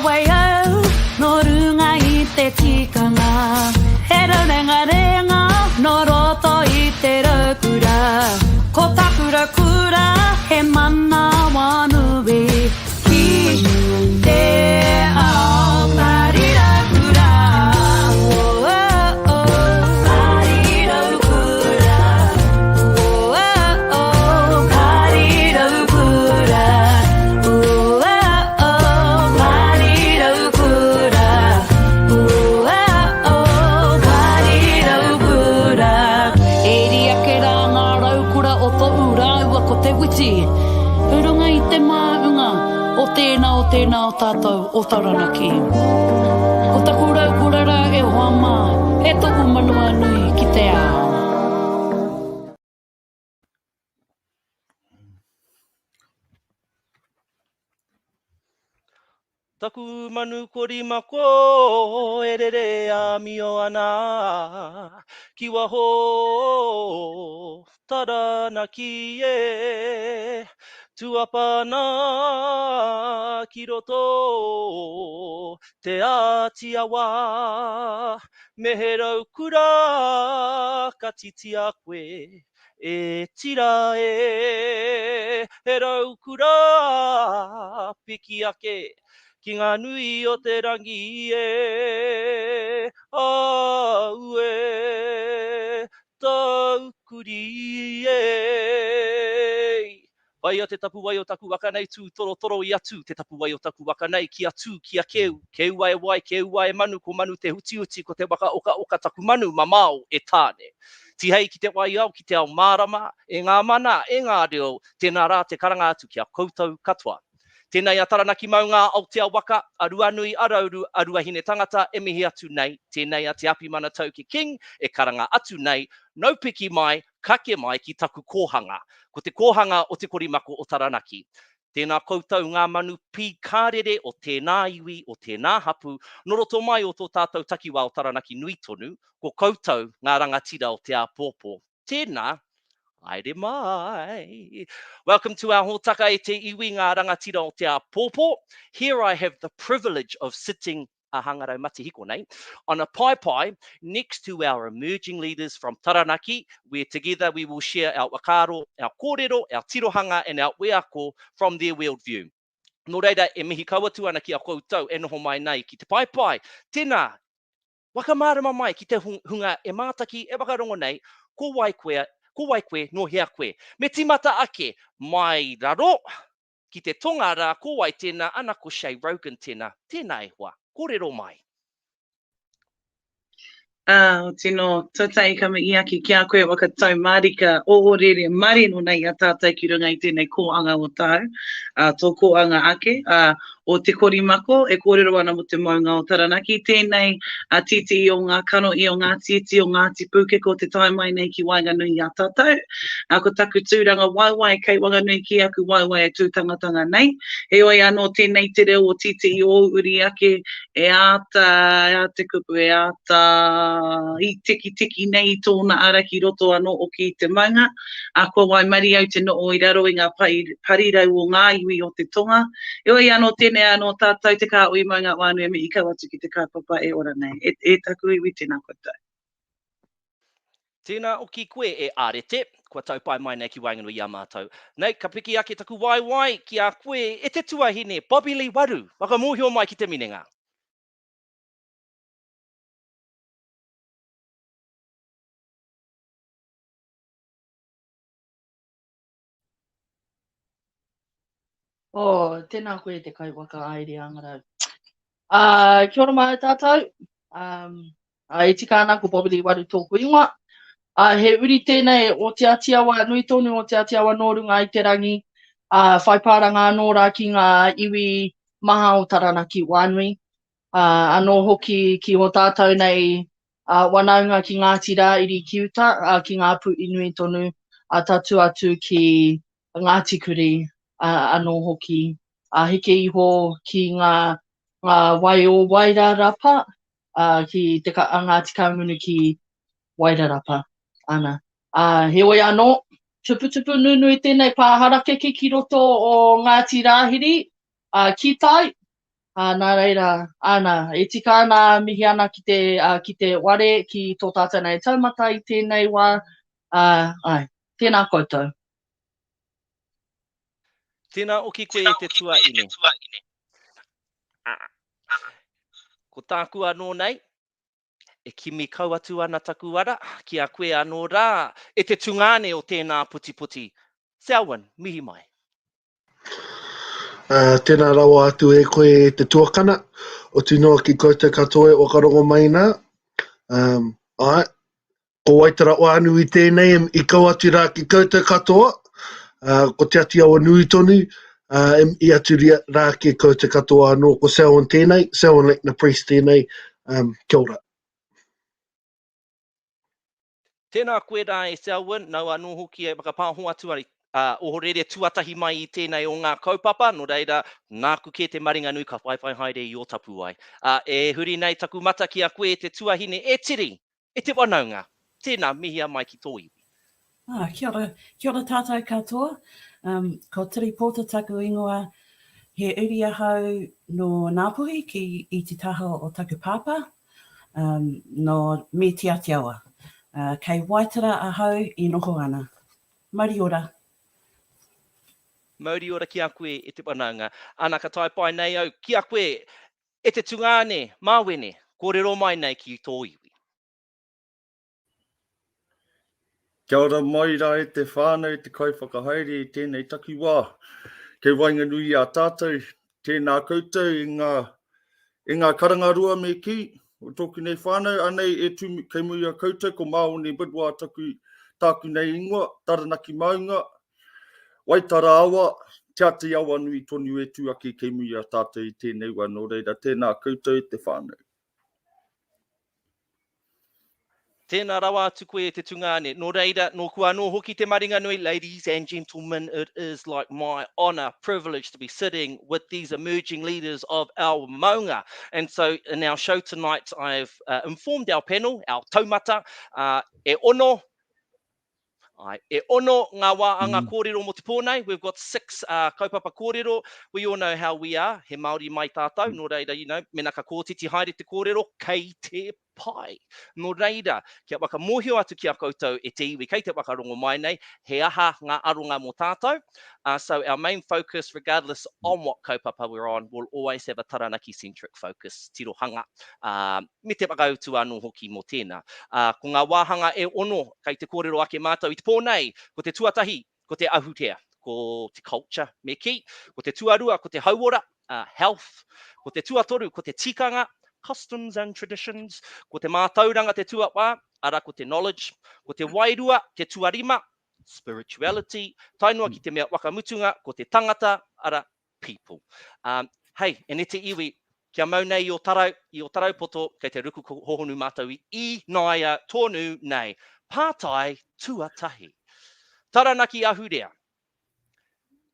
waiau, no runga I te tikanga. He renga renga, no roto I te raukura. Ko takura kura, he mana wanui. Ki te ao parira kura. Oh, oh, oh, parira kura. Oh, oh, oh, parira kura. Oh, oh, oh, parira kura. Oh, oh, oh, parira kura. Eri akera ngā raukura o tō uraua ko te witi. Urunga I te maunga. O tēnā o tātou o Taranaki. Ko taku raukurara e hoa mā, e toku manua nui ki te ao. Taku manu korima ko e rere a mio ana. Ki waho Taranaki e. Tuapana ki roto te ātiawa. Me he raukura ka titi a koe e tira e. He raukura piki ake ki ngā nui o te rangi e. Aue taukuri e. Vai o te tapu wai o taku waka nei tū toro toro I atu, te tapu wai o taku waka nei ki atu, ki a keu, keu wai, keu wai manu, ko manu te huti uti, ko te waka oka taku manu, mamao e tāne. Ti hei ki te wai au, ki te ao mārama, e ngā mana, e ngā reo, tēnā rā te karanga atu ki a koutou katoa. Tēnei a Taranaki maunga Aotearoa, Aruanui, Arauru, Aruahine tangata, e mihi atu nei, tēnei a Te Hapimana Tauke King, e karanga atu nei, naupiki mai, kake mai ki taku kōhanga. Ko te kōhanga o te korimako o Taranaki. Tēnā koutou ngā manu pi kārere o tēnā iwi, o tēnā hapu, noroto mai o tō tātou takiwa o Taranaki nui tonu, ko koutou Ngā Rangatira o Te Apōpō. Tēnā, haere mai. Welcome to our hōtaka e te iwi Ngā Rangatira o Te Apōpō. Here I have the privilege of sitting a hangarau matihiko nei, on a pai next to our emerging leaders from Taranaki, where together we will share our whakaaro, our kōrero, our tirohanga and our weako from their worldview. Nō reira, e mihi kauatu ana ki a koutou, e noho mai nei ki te pai. Tēnā, wakamārama mai ki te hunga e mātaki e wakarongo nei, ko wai koe no hea koe. Me timata ake, mai raro, ki te tonga rā, ko wai tēnā, ana ko Shea Rogan tēnā, tēnā e hoa. Kōrero mai. Tino, tatai kama I aki ki a koe wakatau marika o rere marino nei a tātai ki runga I tēnei kōanga o tāu. Tō kōanga ake, o te korimako, e kōrero ana mo te maunga o Taranaki. Tēnei a titi I o ngā kano I o ngā titi o ngā tipuke ko te taimai nei ki Wainganui a tātou. Ko taku tūranga waiwai kei Wanganui ki aku waiwai e tūtangatanga nei. He oi anō tēnei te reo o titi I o uri ake e ata, te kupu e ata, I tiki nei tōna ara ki roto anō o ki te maunga. Ko wai mari au te noo I raro I ngā parirau o ngā iwi o te tonga. E oi anō tēnei anō tātou te kā ui maunga wānu e mi I kau atu ki te kaupapa e ora nei. E taku iwi tēnā koutou. Tēnā o ki koe e ārete, kua tau pai mai nei ki Wainganui I a mātou. Nei, ka piki ake taku waiwai ki a koe e te tuahine, Bobby Lee Waru, wakamuhio mai ki te minenga. Tēnā koe te kai waka aere angarau. Kia ora mai tātou. E tika ana ko Bobby Lee Waru tōku ingoa. He uri tēnei o te atiawa, nui tonu o te atiawa nō runga I te rangi. Whaipāranga anō rā ki ngā iwi maha o Taranaki wānui. Anō hoki ki o tātou nei wanaunga ki Ngāti rā iri ki uta, ki ngā pu inui tonu, tatu atu ki Ngāti Kuri. Anō hoki heke iho ki ngā wai o Wairarapa, ki te Ngāti Kaumunu ki Wairarapa. Ana. He oi anō, tupu nunui tēnei pāharake ki roto o Ngāti Rāhiri, ki tai, Nā reira, ana, e tika ana mihi ana ki te ware, ki tō tātou nei taumata i tēnei wā. Ai, tēnā koutou. Tēnā oki koe e te tua ine. Ko tāku anō nei, e kimi kau atu ana taku ara, ki a koe anō rā, e te tungane o tēnā puti puti. Selwyn, mihi mai. Tēnā rawa atu e koe e te tuakana, o tinoa ki koutou katoa e whakarongo mai nā. Ai, ko waitara o anu i tēnei, i kau atu rā ki koutou katoa, ko te ati awa nui tonu, i atu rā ki koutou katoa anō ko Selwyn tēnei, Selwyn Lackner-Priest tēnei, kia ora. Tēnā koe rā e Selwyn, nau anō hoki e whakapāho atu ari. Ohorere tuatahi mai i tēnei o ngā kaupapa, no reira, nāku ke te maringa nui ka whaiwhai haere i o tapu ai. E huri nei taku mata ki a koe te tuahine e tiri, e te wanaunga. Tēnā mihi a mai ki tō iwi. Kia ora tātou katoa. Ko Tiri Porter taku ingoa, he uri ahau no Ngāpuhi i te taha o taku pāpā, no me te atiawa. Kei waitara ahau i noho ana. Mauri ora. Mauri ora ki a koe e te wanaunga. Ana ka tai pai nei au, ki a koe e te tungane, Mawene, kōrero mai nei ki tō iwi. Kia ora mai rā e te whānau, te kaiwhakahaere i tēnei taki wā. Kei wainga nui a tātou, tēnā koutou i ngā karangarua me ki. O tōku nei whānau, anei e tūmi kei mui a koutou, ko Mawene Bidois tāku nei ingoa, taranaki maunga. Waitara awa, te ati awa nui tonu e tuaki kei mui a tātou i tēnei wā no reira, tēnā koutou te whānau. Tēnā rawa atu koe e te tungane. Nō reira, nō kua anō hoki te maringa nui, ladies and gentlemen, it is like my honour, privilege to be sitting with these emerging leaders of our maunga. And so in our show tonight, I've informed our panel, our taumata, e ono ngā wā anga kōrero mo te pōnei. We've got 6 kaupapa kōrero. We all know how we are. He Māori mai tātou. Nō reira, mena ka kōtiti haere te kōrero, kei te pai. Nō reira, kia waka mōhio atu ki a koutou e te iwi, kei te wakarongo mai nei, he aha ngā aronga mo tātou. So our main focus, regardless on what kaupapa we're on, will always have a taranaki-centric focus, tirohanga. Me te wakautu anō hoki mo tēnā. Ko ngā wāhanga e ono, kei te kōrero ake mātou i te pōnei, ko te tuatahi, ko te ahutea, ko te culture me ki, ko te tuarua, ko te hauora, health, ko te tuatoru, ko te tikanga, customs and traditions, ko te mātauranga te tuawā, ara ko te knowledge, ko te wairua, te tuarima, spirituality, tainua ki te mea wakamutunga, ko te tangata, ara people. Hei, e ne te iwi, kia mau nei i o tarau poto, kei te ruku hohonu mātou i naia tonu nei. Pātai tuatahi. Taranaki ahurea.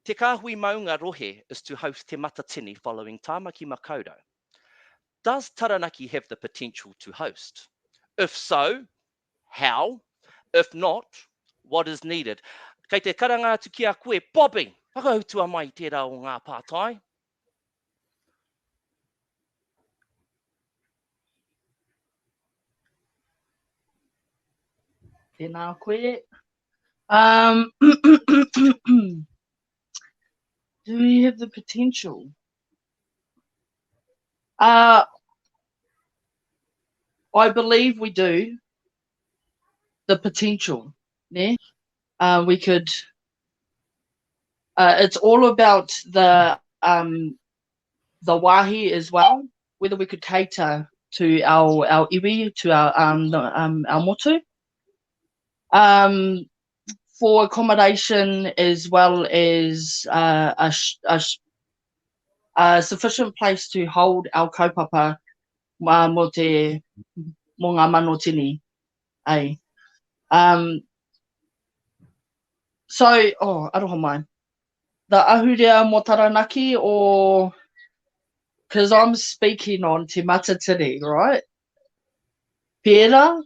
Te kāhui maunga rohe is to host te matatini following Tāmaki Makaurau. Does Taranaki have the potential to host? If so, how? If not, what is needed? Kei te karanga atu ki a koe, Bobby, whakautua mai tērā o ngā pātai. Tēnā koe. Do we have the potential? I believe we do. The potential. Ne? We could. It's all about the wāhi as well. Whether we could cater to our iwi, to our motu. For accommodation as well as a sufficient place to hold our kaupapa mo ngā mano tini. So, aroha mai. The ahurea mo Taranaki, or because I'm speaking on te matatini, right? Pēra?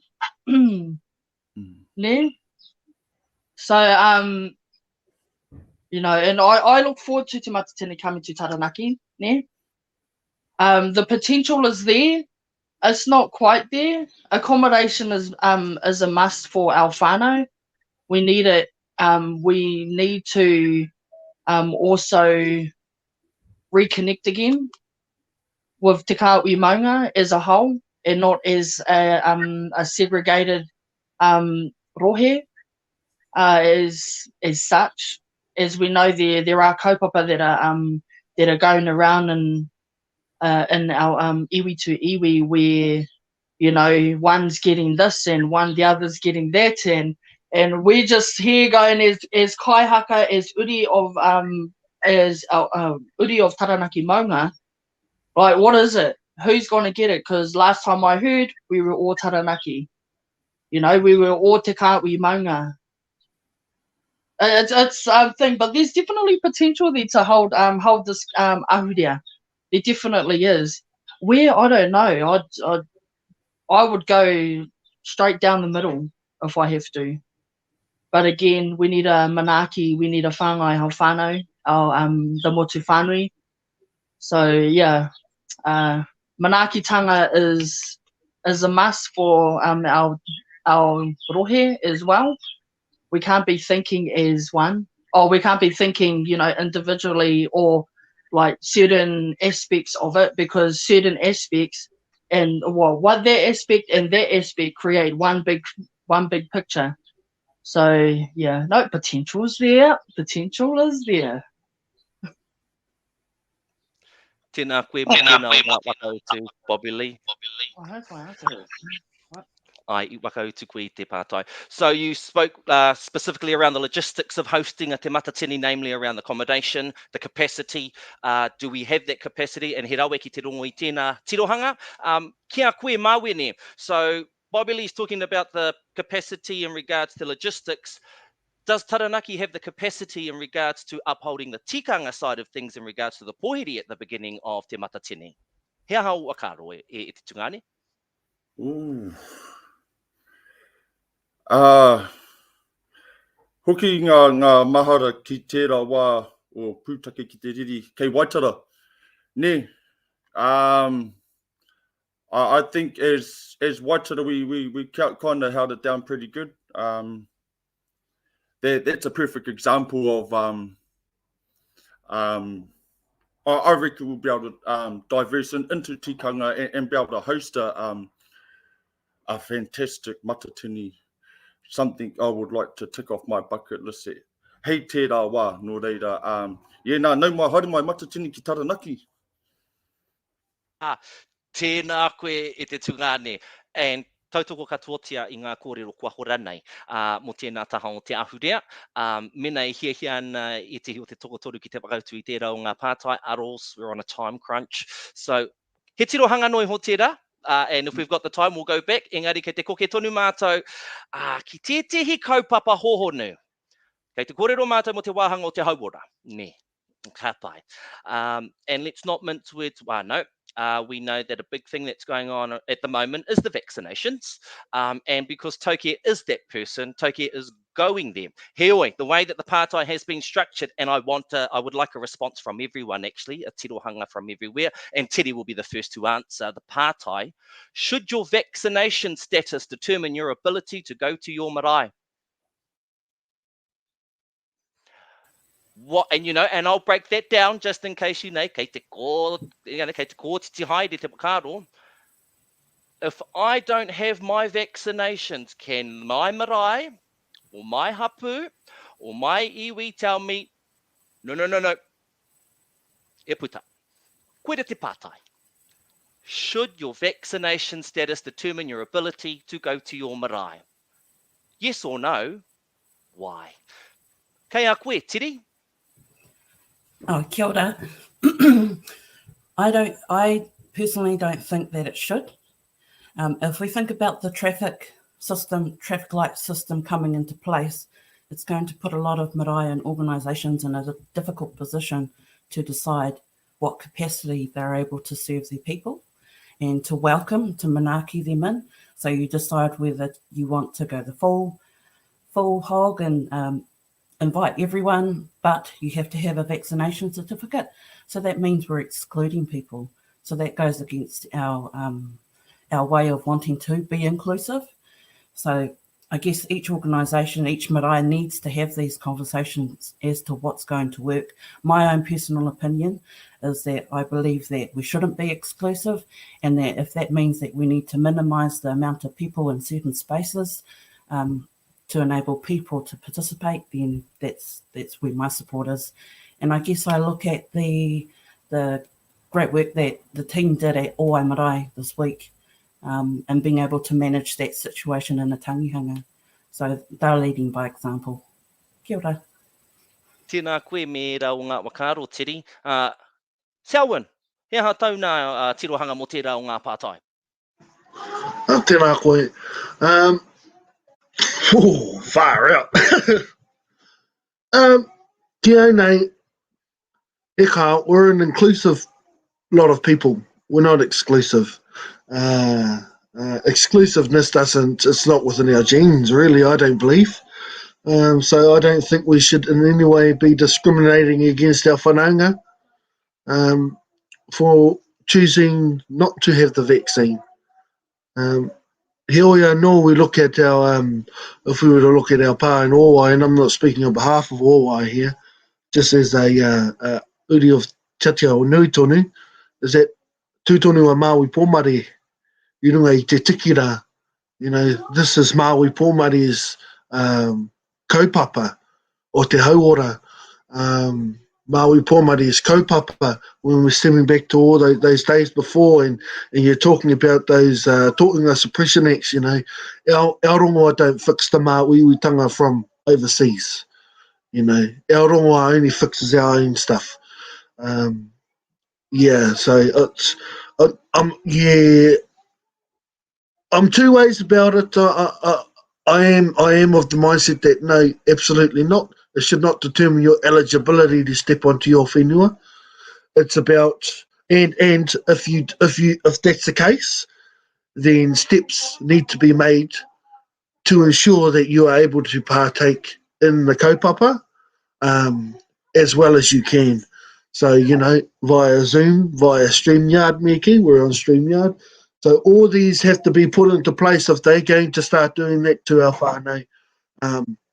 Ne? So, and I look forward to te matatini coming to Taranaki, ne? The potential is there. It's not quite there. Accommodation is a must for our whānau. We need it. We need to also reconnect again with Te Kāui Maunga as a whole, and not as a segregated rohe as such. As we know, there are kaupapa that are going around in our iwi to iwi, where, you know, one's getting this and the other's getting that, and we're just here going as kaihaka, as uri of uri of Taranaki Maunga. Like, what is it? Who's going to get it? Because last time I heard, we were all Taranaki. You know, we were all Te Kāui Maunga. It's a thing, but there's definitely potential there to hold this ahurea. There definitely is. Where, I don't know. I would go straight down the middle if I have to. But again, we need a manaki, we need a whāngai hau whānau, the motu whānui. So yeah, manakitanga is a must for our rohe as well. We can't be thinking as one, or we can't be thinking, you know, individually or like certain aspects of it, because certain aspects and what that aspect create one big picture. So yeah, no, potential is there. Potential is there. Tēnā koe mo tēnā o ngā whakautu, Bobby Lee. I hope I answered it. Ai, I whakautu koe I te pātai. So you spoke specifically around the logistics of hosting a te matatini, namely around the accommodation, the capacity. Do we have that capacity? And he rawe ki te rongo I tēnā tirohanga. Kia koe Mawene. So Bobby Lee's talking about the capacity in regards to logistics. Does Taranaki have the capacity in regards to upholding the tikanga side of things in regards to the pohiri at the beginning of te matatini? Hea hau whakaaro e te tungane? Hoki ngā mahara ki tērā wā o pūtake ki te riri kei Waitara. Ne, I think as Waitara we kind of held it down pretty good. That's a perfect example of I reckon we'll be able to diverse into tikanga and be able to host a fantastic matatini. Something I would like to tick off my bucket list. Hei tērā wā, nō reira. Nā, nau mai haere mai matatini ki Taranaki. Tēnā koe e te tungane. And tautoko katoatia I ngā kōrero kua hora nei mo tēnā taha o te ahurea. Mena I hia ana I te hi o te tokotoru ki te whakautu I tērā o ngā pātai aros. We're on a time crunch. So, he tirohanga noi ho tērā. And if we've got the time, we'll go back. Engari, kei te koke tonu mātou, ki tētehi kaupapa hohonu. Kei te kōrero mātou mo te wāhanga o te hauora. Ne, ka pai. And let's not mince words. No. We know that a big thing that's going on at the moment is the vaccinations. And because Tauke is that person, Tauke is going there. Heoi, the way that the pātai has been structured, and I would like a response from everyone, actually, a tirohanga from everywhere, and Tiri will be the first to answer. The pātai, should your vaccination status determine your ability to go to your marae? What, and you know, and I'll break that down just in case you know, kei te kō titi haere te whakaaro. If I don't have my vaccinations, can my marae, or my hapu, or my iwi tell me, no, e puta, koe te pātai. Should your vaccination status determine your ability to go to your marae? Yes or no? Why? Kei a koe, Tiri? Oh, kia ora. I personally don't think that it should. If we think about the traffic light system coming into place, it's going to put a lot of marae and organisations in a difficult position to decide what capacity they're able to serve their people and to welcome, to manaki them in. So you decide whether you want to go the full hog and invite everyone, but you have to have a vaccination certificate. So that means we're excluding people. So that goes against our way of wanting to be inclusive. So I guess each organisation, each marae needs to have these conversations as to what's going to work. My own personal opinion is that I believe that we shouldn't be exclusive, and that if that means that we need to minimise the amount of people in certain spaces to enable people to participate, then that's where my support is. And I guess I look at the great work that the team did at Owai Marae this week, and being able to manage that situation in a tangihanga. So they're leading by example. Kia ora. Tēnā koe me rau ngā whakaaro, Tiri. Selwyn, he aha tau nā tirohanga mo tērā o ngā pātai? Tēnā koe. Far out. Kia nei, we're an inclusive lot of people. We're not exclusive. Exclusiveness it's not within our genes, really, I don't believe. So I don't think we should in any way be discriminating against our whanaunga for choosing not to have the vaccine. Here we look at our, if we were to look at our pā in Owai, and I'm not speaking on behalf of Owai here, just as a uri of Tatia o Nui tonu, is that tūtonu a Māui pōmari, I runga I te tikira, this is Māui pōmari's kaupapa, o te hauora, Māui pōmari's kaupapa, when we're stemming back to all those days before, and you're talking about those talking us suppression acts, our rongoa don't fix the Māui from overseas. Our rongoa only fixes our own stuff. So I'm two ways about it. I am of the mindset that no, absolutely not. It should not determine your eligibility to step onto your whenua. It's about and if that's the case, then steps need to be made to ensure that you are able to partake in the kaupapa as well as you can. So, via Zoom, via StreamYard, Miki, we're on StreamYard. So all these have to be put into place if they're going to start doing that to our whānau.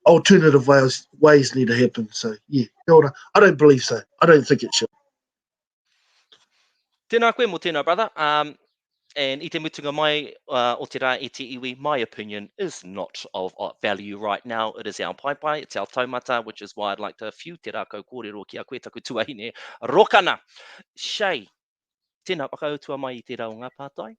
Alternative ways need to happen. So, yeah, I don't believe so. I don't think it should. Tēnā koe mo tēnā, brother. And I te mutunga mai o te rā e te iwi, my opinion is not of value right now. It is our pai, it's our taumata, which is why I'd like to whiu te rākau kōrero ki a koe taku tuahine rokana. Shea, tēnā whakautua mai I te rau ngā pātai?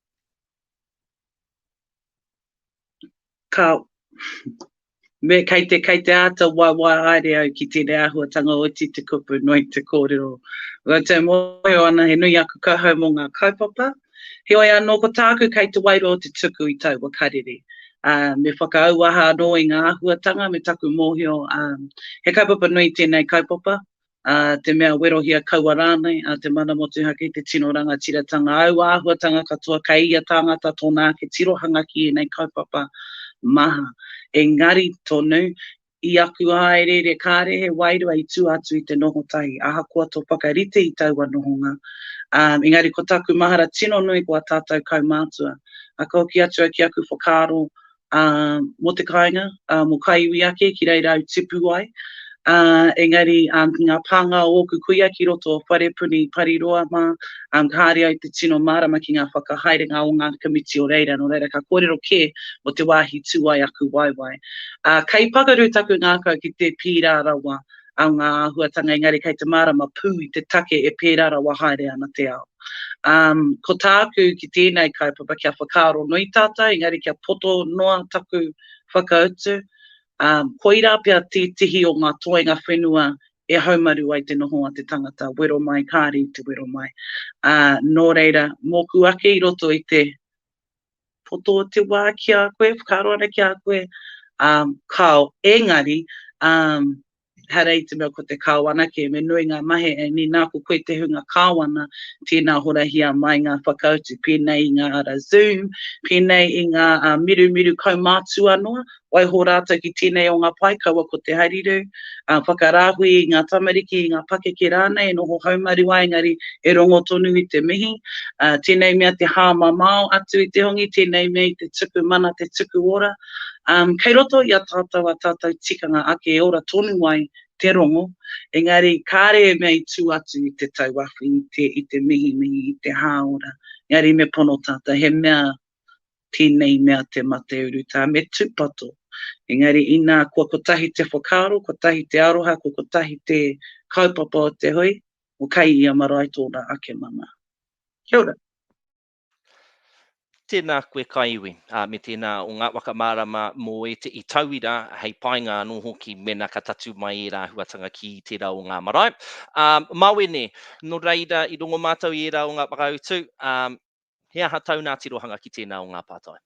Kei te ata wai haere au ki te reahuatanga o te kupu noi te kōrero. Wa te moio ana he nui aku kahau mō ngā kaupapa. He oi anō ko tāku kei te wairo o te tuku I tau wakarere. Me whakaauaha anō I ngā ahuatanga me taku mōhio. He kaupapa nui tēnei kaupapa. Te mea werohia kauarānei, te mana motu haki te tino rangatiratanga au ahuatanga katoa ka ia tāngata tōnā ke tirohanga ki nei kaupapa maha. Engari tonu, I aku haere re kāre he wairua I tū atu I te noho tahi. Aha kua tō pakarite I taua nohonga. Engari ko taku mahara tino nui kua tātou kaumātua. A ko ki atu ki aku whakaaro mo te kāinga, mo kaiwi ake ki reira au tipu ai. Engari ngā pānga o kukuia ki roto o wharepuni pariroa mā, kāre au te tino marama ki ngā whakahaerenga o ngā kamiti o reira, no reira ka kōrero ke o te wāhi tūai aku waiwai. Kei pakaru taku ngākau ki te pīrārawa au ngā ahuatanga, engari kei te marama pū I te take e pērārawa haere ana te ao. Ko tāku ki tēnei kaupapa kia whakaaro nui tātai, engari kia poto noa taku whakautu. Koira pia te tihi o ngā toenga whenua e haumaru ai te noho a te tangata, wero mai, kāri te wero mai. Nō reira, mōku ake I roto I te poto o te wā ki a koe, whakaaro ana ki a koe, kao engari, harei te mea ko te kāwana ke me nui ngā mahe e ni nāko koe te hunga kāwana tēnā horahia mai ngā whakautu pēnei I ngā ara Zoom, pēnei I ngā miru kaumātua noa, waiho rātou ki tēnei o ngā pai, kaua ko te hairiru, whakarāhui ngā tamariki, ngā pakeke rānei, noho haumari wai, engari e rongo tonu i te mihi, tēnei mea te hāmamao atu i te hongi, tēnei mea i te tuku mana, te tuku ora. Kei roto i a tātou tikanga ake ora tonu wai te rongo, engari kāre mea i tū atu i te tauafi, i te mihi, i te hāora. Engari me pono tātou, he mea tēnei mea te mate uru, tā me tūpato. Engari ina kua kotahi te whakaaro, kotahi te aroha, kua kotahi te kaupapa o te hui, o kai ia marae tōna ake mana. Kia ora. Tēnā koe kaiwi, me tēnā o ngā wakamarama mō e te i tauira, hei painga anō hoki mena ka tatu mai e rā huatanga ki tērā o ngā marae. Mawene, no reira i rongo mātou i rā o ngā whakautu, he aha taunā tirohanga ki tēnā o ngā pātai?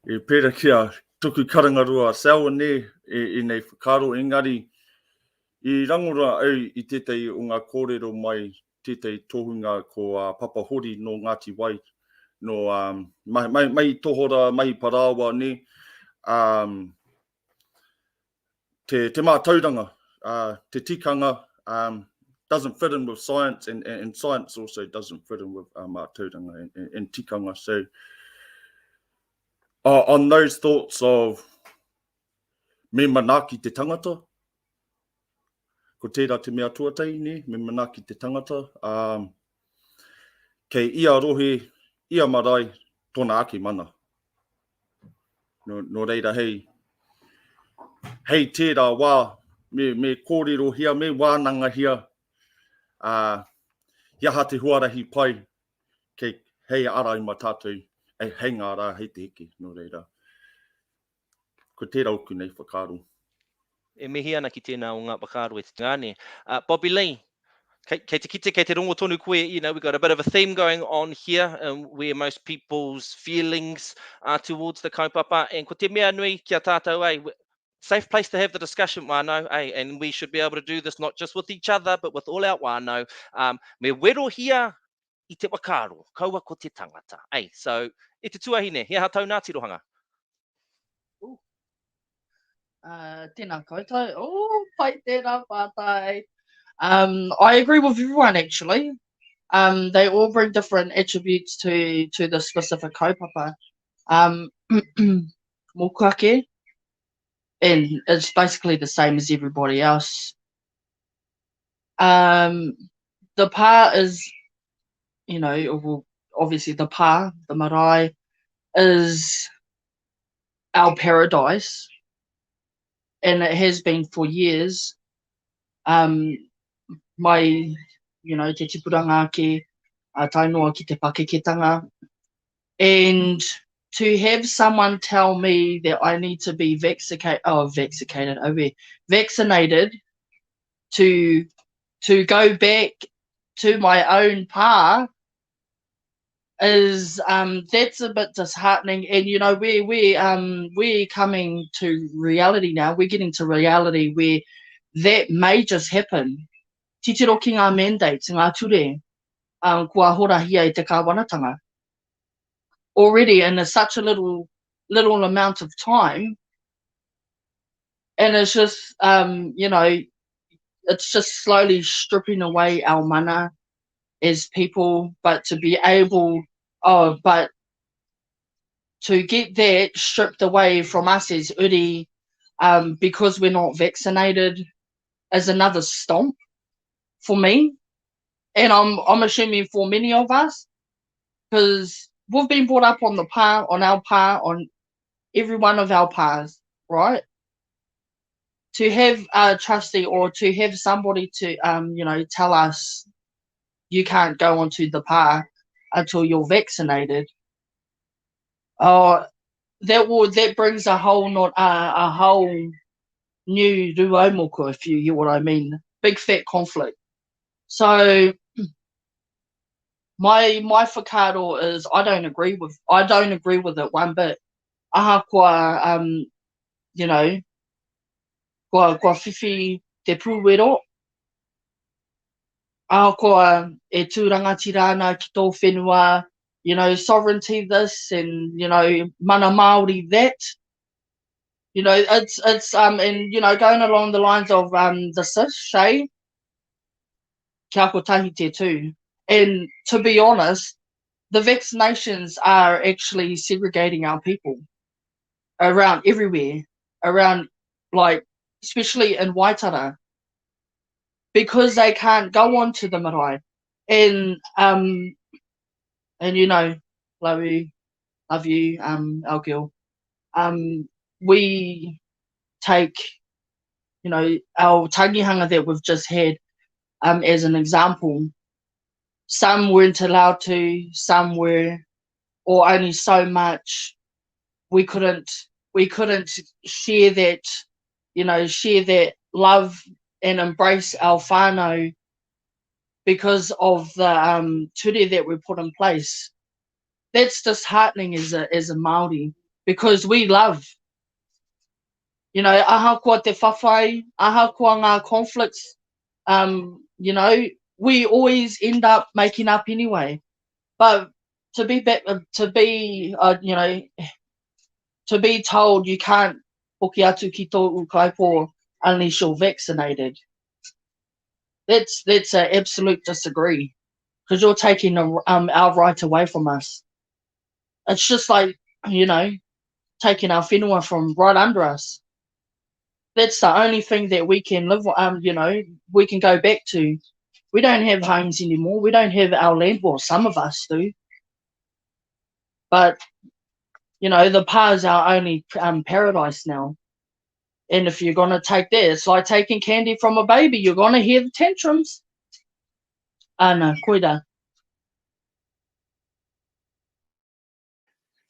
E pēra kia tuku karangarua Selwyn e nei whakaaro, engari i rangora au i tētai o ngā kōrero mai, tētai tohunga ko papahori no Ngāti Wai, no mai tohora, mai parāwa ne, te mātauranga, te tikanga, doesn't fit in with science, and science also doesn't fit in with mātauranga and tikanga. So on those thoughts of me manaki te tangata, ko tērā te mea tuatai, ne, me manaki te tangata, kei ia rohe, ia marae, tōna ake mana. No reira hei tērā wā, me kōrero hia, me wānanga hia, iaha te huarahi pai, kei hei arai ma tātou, hei ngā rā, hei te eke, no reira. Ko tērā oku nei whakaaro. E mihi ana ki tēnā o ngā whakaaro e te ngāne. Bobby Lee, kei te kite, kei te rongo tonu koe, we've got a bit of a theme going on here, where most people's feelings are towards the kaupapa, and ko te mea nui kia tātou, safe place to have the discussion, wānau, and we should be able to do this not just with each other, but with all our wānau. Me wero hia I te whakaaro, kaua ko te tangata. So, e te tuahine, he aha taunā tirohanga? Tēnā koutou. Pai tērā pātai. I agree with everyone, actually. They all bring different attributes to the specific kaupapa. Mokake, and it's basically the same as everybody else. The pā is, obviously the pā, the marae, is our paradise. And it has been for years. Mai, te tipuranga ake, tainoa ki te pakeketanga. And to have someone tell me that I need to be vaccinated to go back to my own pā is that's a bit disheartening. And we're coming to reality now. We're getting to reality where that may just happen. Titiro ki ngā mandates, ngā ture, kua horahia I te kāwanatanga. Already in such a little amount of time, and it's just it's just slowly stripping away our mana as people, but to be able, but to get that stripped away from us as uri, because we're not vaccinated, is another stomp for me, and I'm assuming for many of us, because we've been brought up on our pā, on every one of our pās, right? To have a trustee or to have somebody to tell us you can't go onto the pā until you're vaccinated. That brings a whole new ruaumoko, if you hear what I mean. Big fat conflict. So my whakaaro is I don't agree with it one bit. Aha kua kua whiwhi te pūwero. Aha kua e tūrangatira ana ki tō whenua, sovereignty this and, mana Māori that. It's and, going along the lines of the sis, Shea, kia kotahi te tū. And to be honest, the vaccinations are actually segregating our people around everywhere, around, like, especially in Waitara, because they can't go on to the marae. And love you, our girl. We take, our tangihanga that we've just had as an example. Some weren't allowed to, some were, or only so much. We couldn't share that, share that love and embrace our whānau because of the ture that we put in place. That's disheartening as a Māori, because we love. Aha kua te whawhai, aha kua ngā conflicts, we always end up making up anyway. But to be told you can't hoki atu ki tō kaipō unless you're vaccinated, that's an absolute disagree, because you're taking our right away from us. It's just like, taking our whenua from right under us. That's the only thing that we can live, we can go back to. We don't have homes anymore. We don't have our land. Well, some of us do. But, the pa is our only paradise now. And if you're going to take that, it's like taking candy from a baby. You're going to hear the tantrums. No, koira.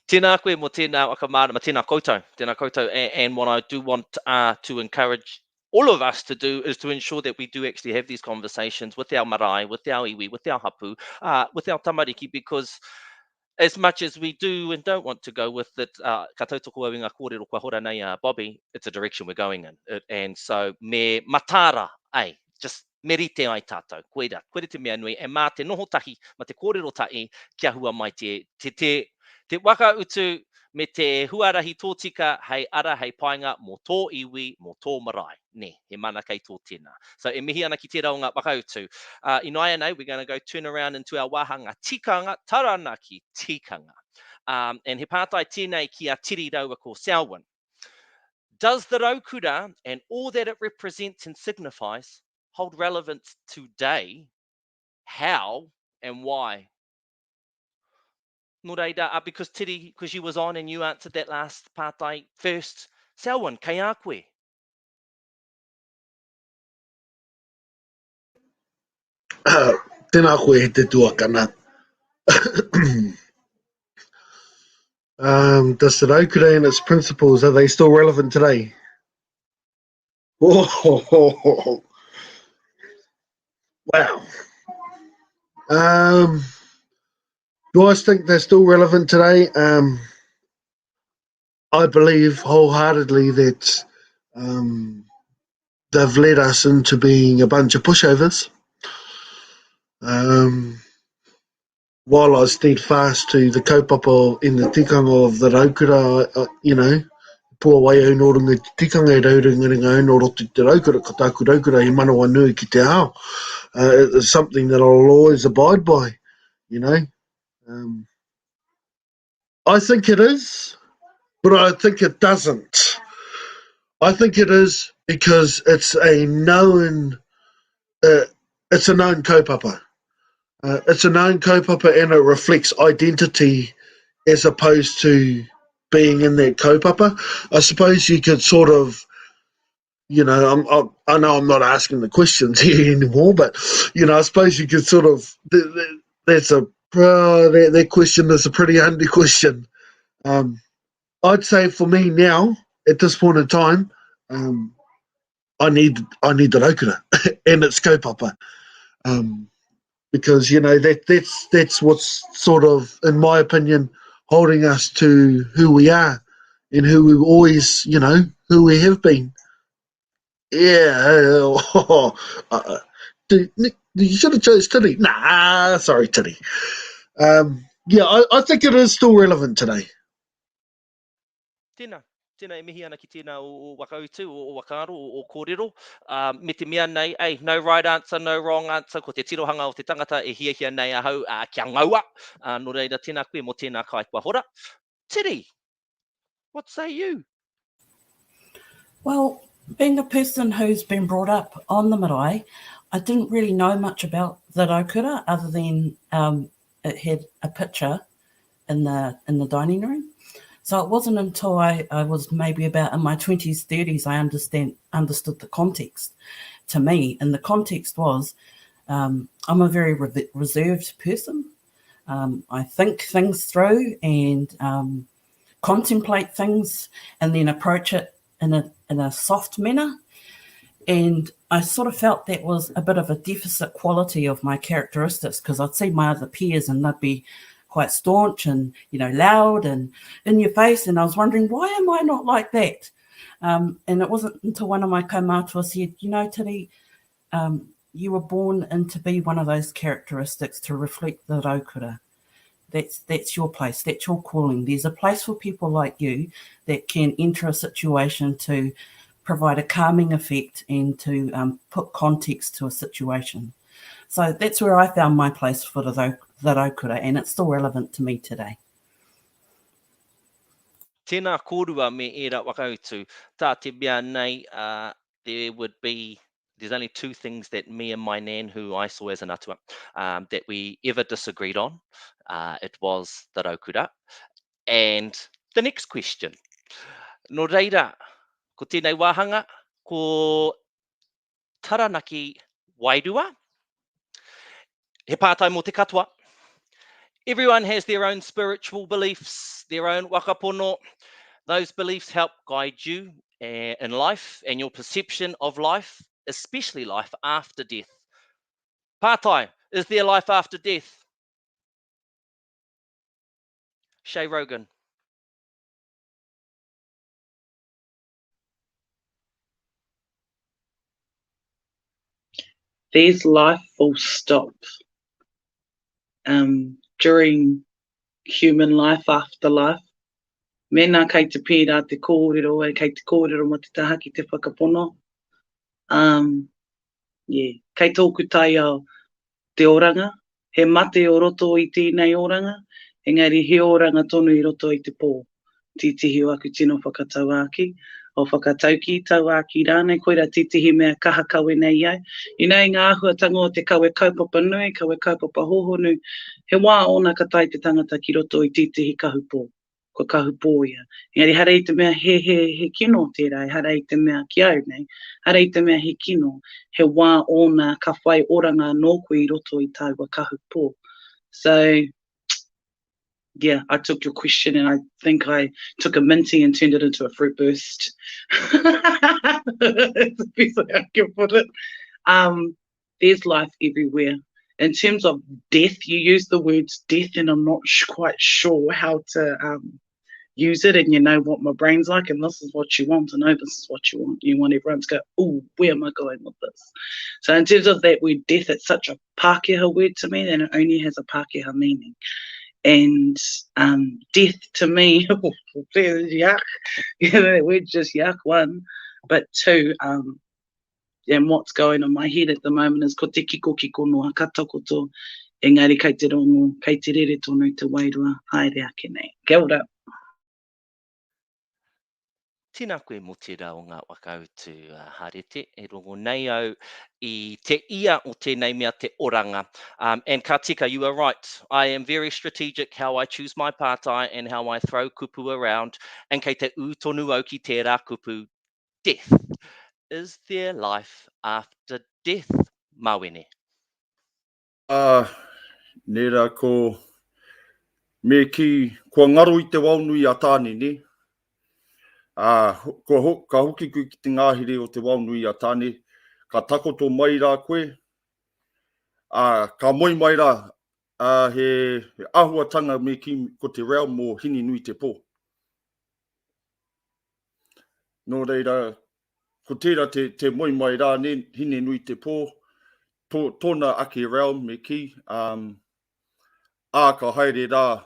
Tēnā koe mo tēnā whakamārama, tēnā koutou. And what I do want to encourage all of us to do is to ensure that we do actually have these conversations with our marae, with our iwi, with our hapu, with our tamariki, because as much as we do and don't want to go with it, ka tautoko au i ngā kōrero kua hora nei, Bobby, it's a direction we're going in. And so, me matara, just me rite ai tātou, koera te mea nui, e mā te noho tahi, ma te kōrero tahi, kia hua mai te waka utu me te huarahi tōtika, hei ara, hei painga, mō tō iwi, mō tō marae. Ne, he mana kei tō tēnā. So e mihi ana ki te rao ngā waka utu. In INA, we're going to go turn around into our wahanga tikanga, taranaki tikanga. And he pātai tēnei ki a tiri raua ko Selwyn. Does the raukura and all that it represents and signifies hold relevance today? How and why? No reira, because Tiri, because you was on and you answered that last pātai first. Selwyn, kei a koe? Tēnā koe he te tuakana. Does the raukura and its principles, are they still relevant today? Oh, wow. Do I think they're still relevant today? I believe wholeheartedly that they've led us into being a bunch of pushovers. While I was steadfast to the kaupapa in the tikanga of the raukura, pua wai au no runga te tikanga e rauringa no roto te raukura, ka tāku raukura he manawa nui ki te ao. It's something that I'll always abide by, I think it is, but I think it doesn't. I think it is because it's a known kaupapa. It's a known kaupapa and it reflects identity as opposed to being in that kaupapa. I suppose you could sort of, I know I'm not asking the questions here anymore, but, I suppose you could sort of, that question is a pretty handy question. I'd say for me now, at this point in time, I need the raukura and its kaupapa. Because, that's what's sort of, in my opinion, holding us to who we are and who we've always, who we have been. Yeah. You should have chose Tiri. Nah, sorry, Tiri. Yeah, I think it is still relevant today. Tēnā e mihi ana ki tēnā o wakautu, o whakaaro, o kōrero. Me te mea nei, no right answer, no wrong answer, ko te tirohanga o te tangata e hia nei ahau kia ngaua. No reira tēnā koe mo tēnā kai kua hora. Tiri, what say you? Well, being a person who's been brought up on the marae, I didn't really know much about the raukura other than it had a picture in the dining room. So it wasn't until I was maybe about in my 20s, 30s, I understood the context to me. And the context was I'm a very reserved person. I think things through and contemplate things and then approach it in a soft manner. And I sort of felt that was a bit of a deficit quality of my characteristics, because I'd see my other peers and they'd be quite staunch and, loud and in your face. And I was wondering, why am I not like that? And it wasn't until one of my kaumātua said, Tiri, you were born in to be one of those characteristics to reflect the raukura. That's your place. That's your calling. There's a place for people like you that can enter a situation to provide a calming effect and to put context to a situation. So that's where I found my place for the raukura, and it's still relevant to me today. Tēnā kōrua me era wakautu. Tā te mea nei, there's only two things that me and my nan, who I saw as an atua, that we ever disagreed on. It was the raukura. And the next question. No reira, ko tēnei wāhanga, ko taranaki wairua. He pātai mō te katoa. Everyone has their own spiritual beliefs, their own wakapono. Those beliefs help guide you in life and your perception of life, especially life after death. Pātai, is there life after death? Shea Rogan. There's life full stop. During human life, afterlife, mena kei te pērā te kōrero, kei te kōrero mo te taha ki te whakapono. Kei tōku tai au te oranga, he mate o roto i tēnei oranga, engari he oranga tonu i roto i te pō. Titihi aku tino whakatau aki, o whakatauki tau aki rānei, koira titihi mea kaha kawe nei ai. I nei ngā ahuatanga o te kawe kaupapa nui, kawe kaupapa hohonu, he wā ona ka tai te tangata ki roto i titihi kahupō, ko kahupō ia. Engari harei te mea he kino tērā, harei te mea ki au nei, harei te mea he kino, he wā ona ka whai oranga nōku i roto i tau wa kahupō. So, yeah, I took your question and I think I took a minty and turned it into a fruit burst. It's the best way I can put it. There's life everywhere. In terms of death, you use the words death and I'm not quite sure how to use it, and you know what my brain's like, and this is what you want, and no, this is what you want. You want everyone to go, oh, where am I going with this? So in terms of that word death, it's such a Pākehā word to me, and it only has a Pākehā meaning. And death to me, yuck, that word just yuck, one. But two, and what's going on my head at the moment is ko te kiko noa katakoto, engari kei te rongo, kei te rere tonu te wairua, haere ake nei. Kia ora. Tēnā koe mo te rā o ngā wakautu harete, e rongo nei au I te ia o tēnei mea te oranga. And ka tika, you are right. I am very strategic how I choose my pātai and how I throw kupu around. And kei te tonu au ki tērā kupu, death. Is there life after death, Mawene? Nera ko me ki, kua ngaro I te waunui a tāne, ne? Ka hoki koe ki te ngāhere o te waunui a tāne, ka takoto mai rā koe, ka moi mai rā, he ahuatanga me ki ko te reo mō hini nui te pō. Nō reira, ko tērā te moi mai rā, ne, hini nui te pō, tōna ake reo me ki, ka haere rā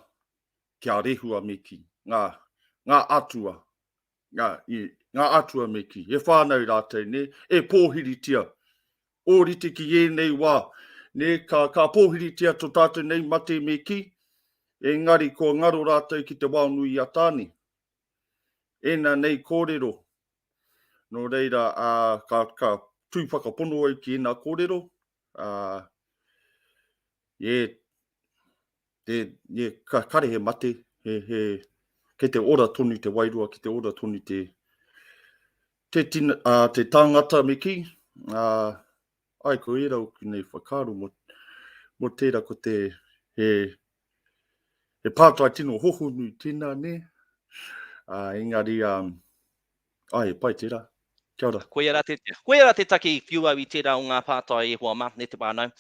kia rehua me ki, ngā atua, ngā atua me ki, he whānau rātou, ne, e pōhiritia, ōrite ki nei wā, ne, ka pōhiritia tō tātou nei mate me ki, engari ko ngaro rātou ki te wānui a tāne. Ena nei kōrero, no reira, ka tūwhakapono au ki ena kōrero, ka kare he mate, kei te ora tonu te wairua, ki te ora tonu te tāngata me ki, ai ko e rau ki nei whakaaro mo tērā ko te he pātai tino hohonu tēnā ne, engari, ai, pai tērā. Kia ora. Koe ara te take i whiua i tērā o ngā pātai e hoa ma, ne te whānau.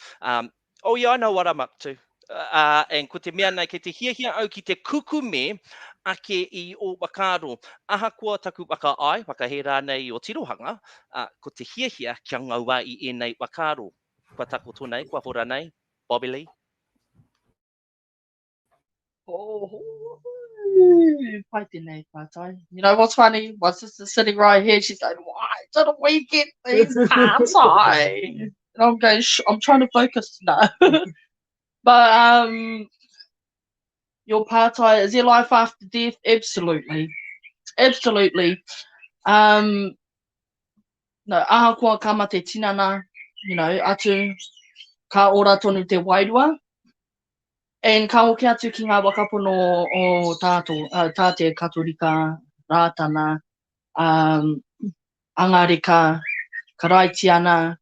Oh yeah, I know what I'm up to. And ko te mea nei, ke te hiahia au ki te kukume ake i o whakaaro. Aha kua taku waka ai, whakahera nei o tirohanga, ko te hiahia kia ngaua i enei whakaaro. Kua tako tōnei, kua hora nei, Bobby Lee. Pai tēnei pātai. You know what's funny? My sister's sitting right here. She's like, why didn't we get these pātai? And I'm going, I'm trying to focus now. But your pātai, is there life after death? Absolutely. Absolutely. No, aha kua kama te tinana, you know, atu, ka ora tonu te wairua. And ka oke atu ki ngā wakapono o tāte katorika, rātana, angareka, karaitiana.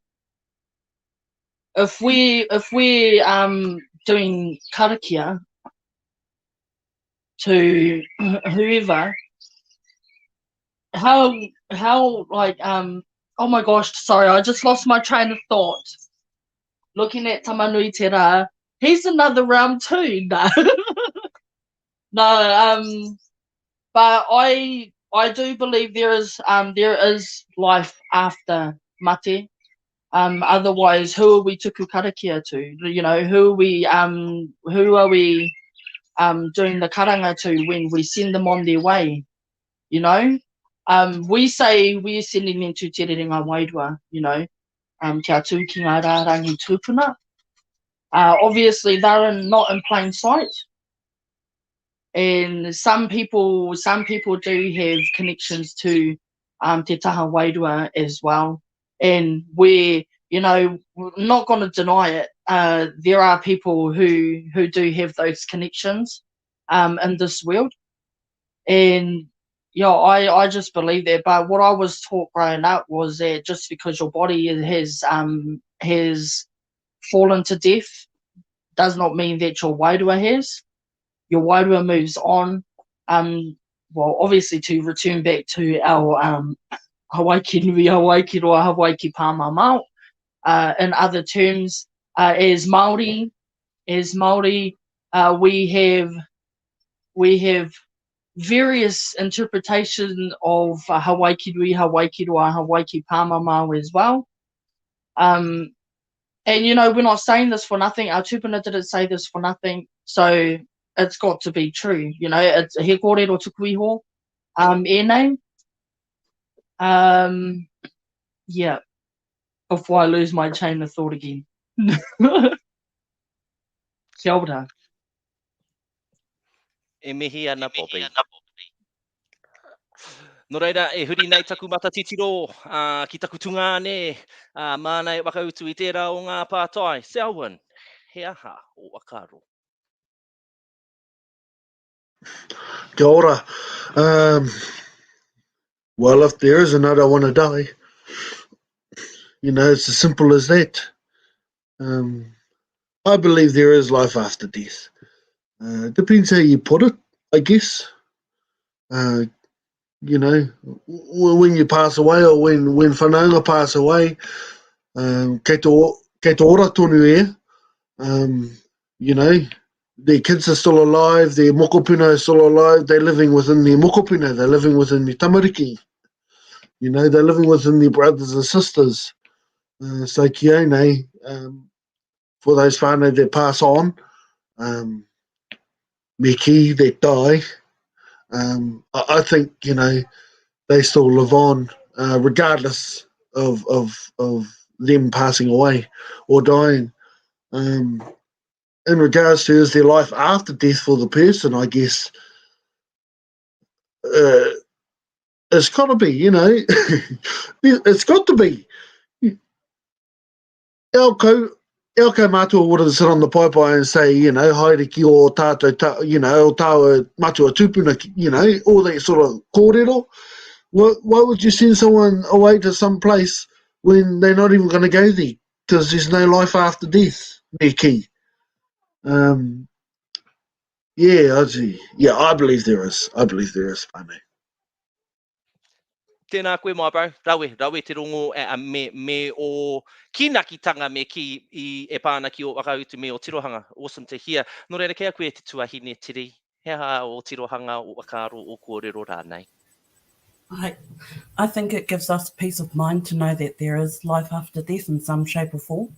If we're doing karakia to whoever, how like oh my gosh, sorry, I just lost my train of thought. Looking at Tamanui Te Rā, he's another round too. No, no. But I do believe there is life after mate. Otherwise, who are we tuku karakia to? You know, who are we doing the karanga to when we send them on their way? You know, we say we're sending them to Te Rerenga Wairua. You know, kia tū ki ngā rārangi tūpuna. Obviously, they're not in plain sight, and some people do have connections to Te Taha Wairua as well. And we're not going to deny it. There are people who do have those connections in this world, and yeah, I just believe that. But what I was taught growing up was that just because your body has fallen to death does not mean that your wairua has. Your wairua moves on. Well, obviously to return back to our Hawaii ki nui, Hawaii ki roa, Hawaii ki pāma mau. In other terms, as Māori, we have various interpretations of Hawaii ki nui, Hawaii ki roa, Hawaii ki pāma mau as well. And you know, we're not saying this for nothing. Our tūpuna didn't say this for nothing, so it's got to be true. You know, it's he kōrero tuku iho, name. Yeah, before I lose my chain of thought again. Kia ora. E mihi ana Bobby. No reira, e huri nei taku mata titiro, ki taku tunga ne, mānei wakautu I tērā o ngā pātai. Selwyn, he aha o whakaaro. Kia ora. Well, if there is and I don't want to die, you know, it's as simple as that. I believe there is life after death. Depends how you put it, I guess. You know, when you pass away or when whanaunga pass away, kei te ora tonu e, you know, their kids are still alive, their mokopuna is still alive, they're living within their mokopuna, they're living within their tamariki. You know, they're living within their brothers and sisters. So kia nei, for those whānau that pass on, me ki that die, I think, you know, they still live on, regardless of them passing away or dying. In regards to is there life after death for the person, I guess it's got to be, you know, it's got to be. Elko matua would have sit on the paipai and say, you know, haere ki o tātou, you know, o tāua matua tupuna, you know, all that sort of kōrero. Why would you send someone away to some place when they're not even going to go there? Because there's no life after death, me ki. I believe there is. Pane. Tēnā koe mai, bro. Rawe te rongo me o kinakitanga me ki e pāna ki o wakautu me o tirohanga. Awesome to hear. Nō reira kia koe te tuahine tiri. Hea o tirohanga o whakaaro o kōrero rānei. I think it gives us peace of mind to know that there is life after death in some shape or form,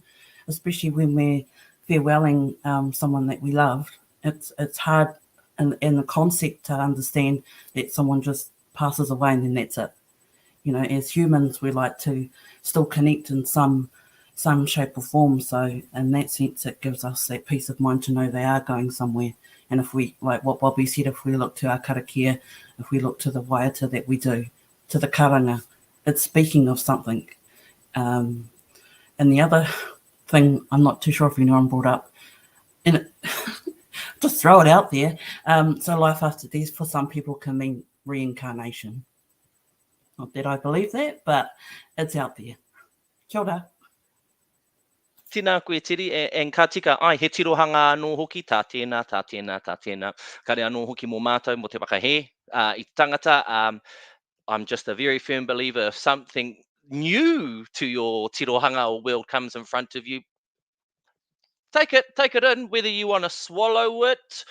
especially when we're farewelling someone that we loved. It's hard in the concept to understand that someone just passes away and then that's it. You know, as humans, we like to still connect in some shape or form. So in that sense, it gives us that peace of mind to know they are going somewhere. And if we, like what Bobby said, if we look to our karakia, if we look to the waiata that we do, to the karanga, it's speaking of something. And the other thing, I'm not too sure if anyone brought up, and it, just throw it out there. So life after death for some people can mean reincarnation. Not that I believe that, but it's out there. Kia ora. Tēnā koe tiri, and ka tika, ai, he tirohanga anō hoki, tā tēnā. Ka rea anō hoki mō mātou mo te whakahe. I tangata, I'm just a very firm believer if something new to your tirohanga or world comes in front of you, take it in, whether you want to swallow it,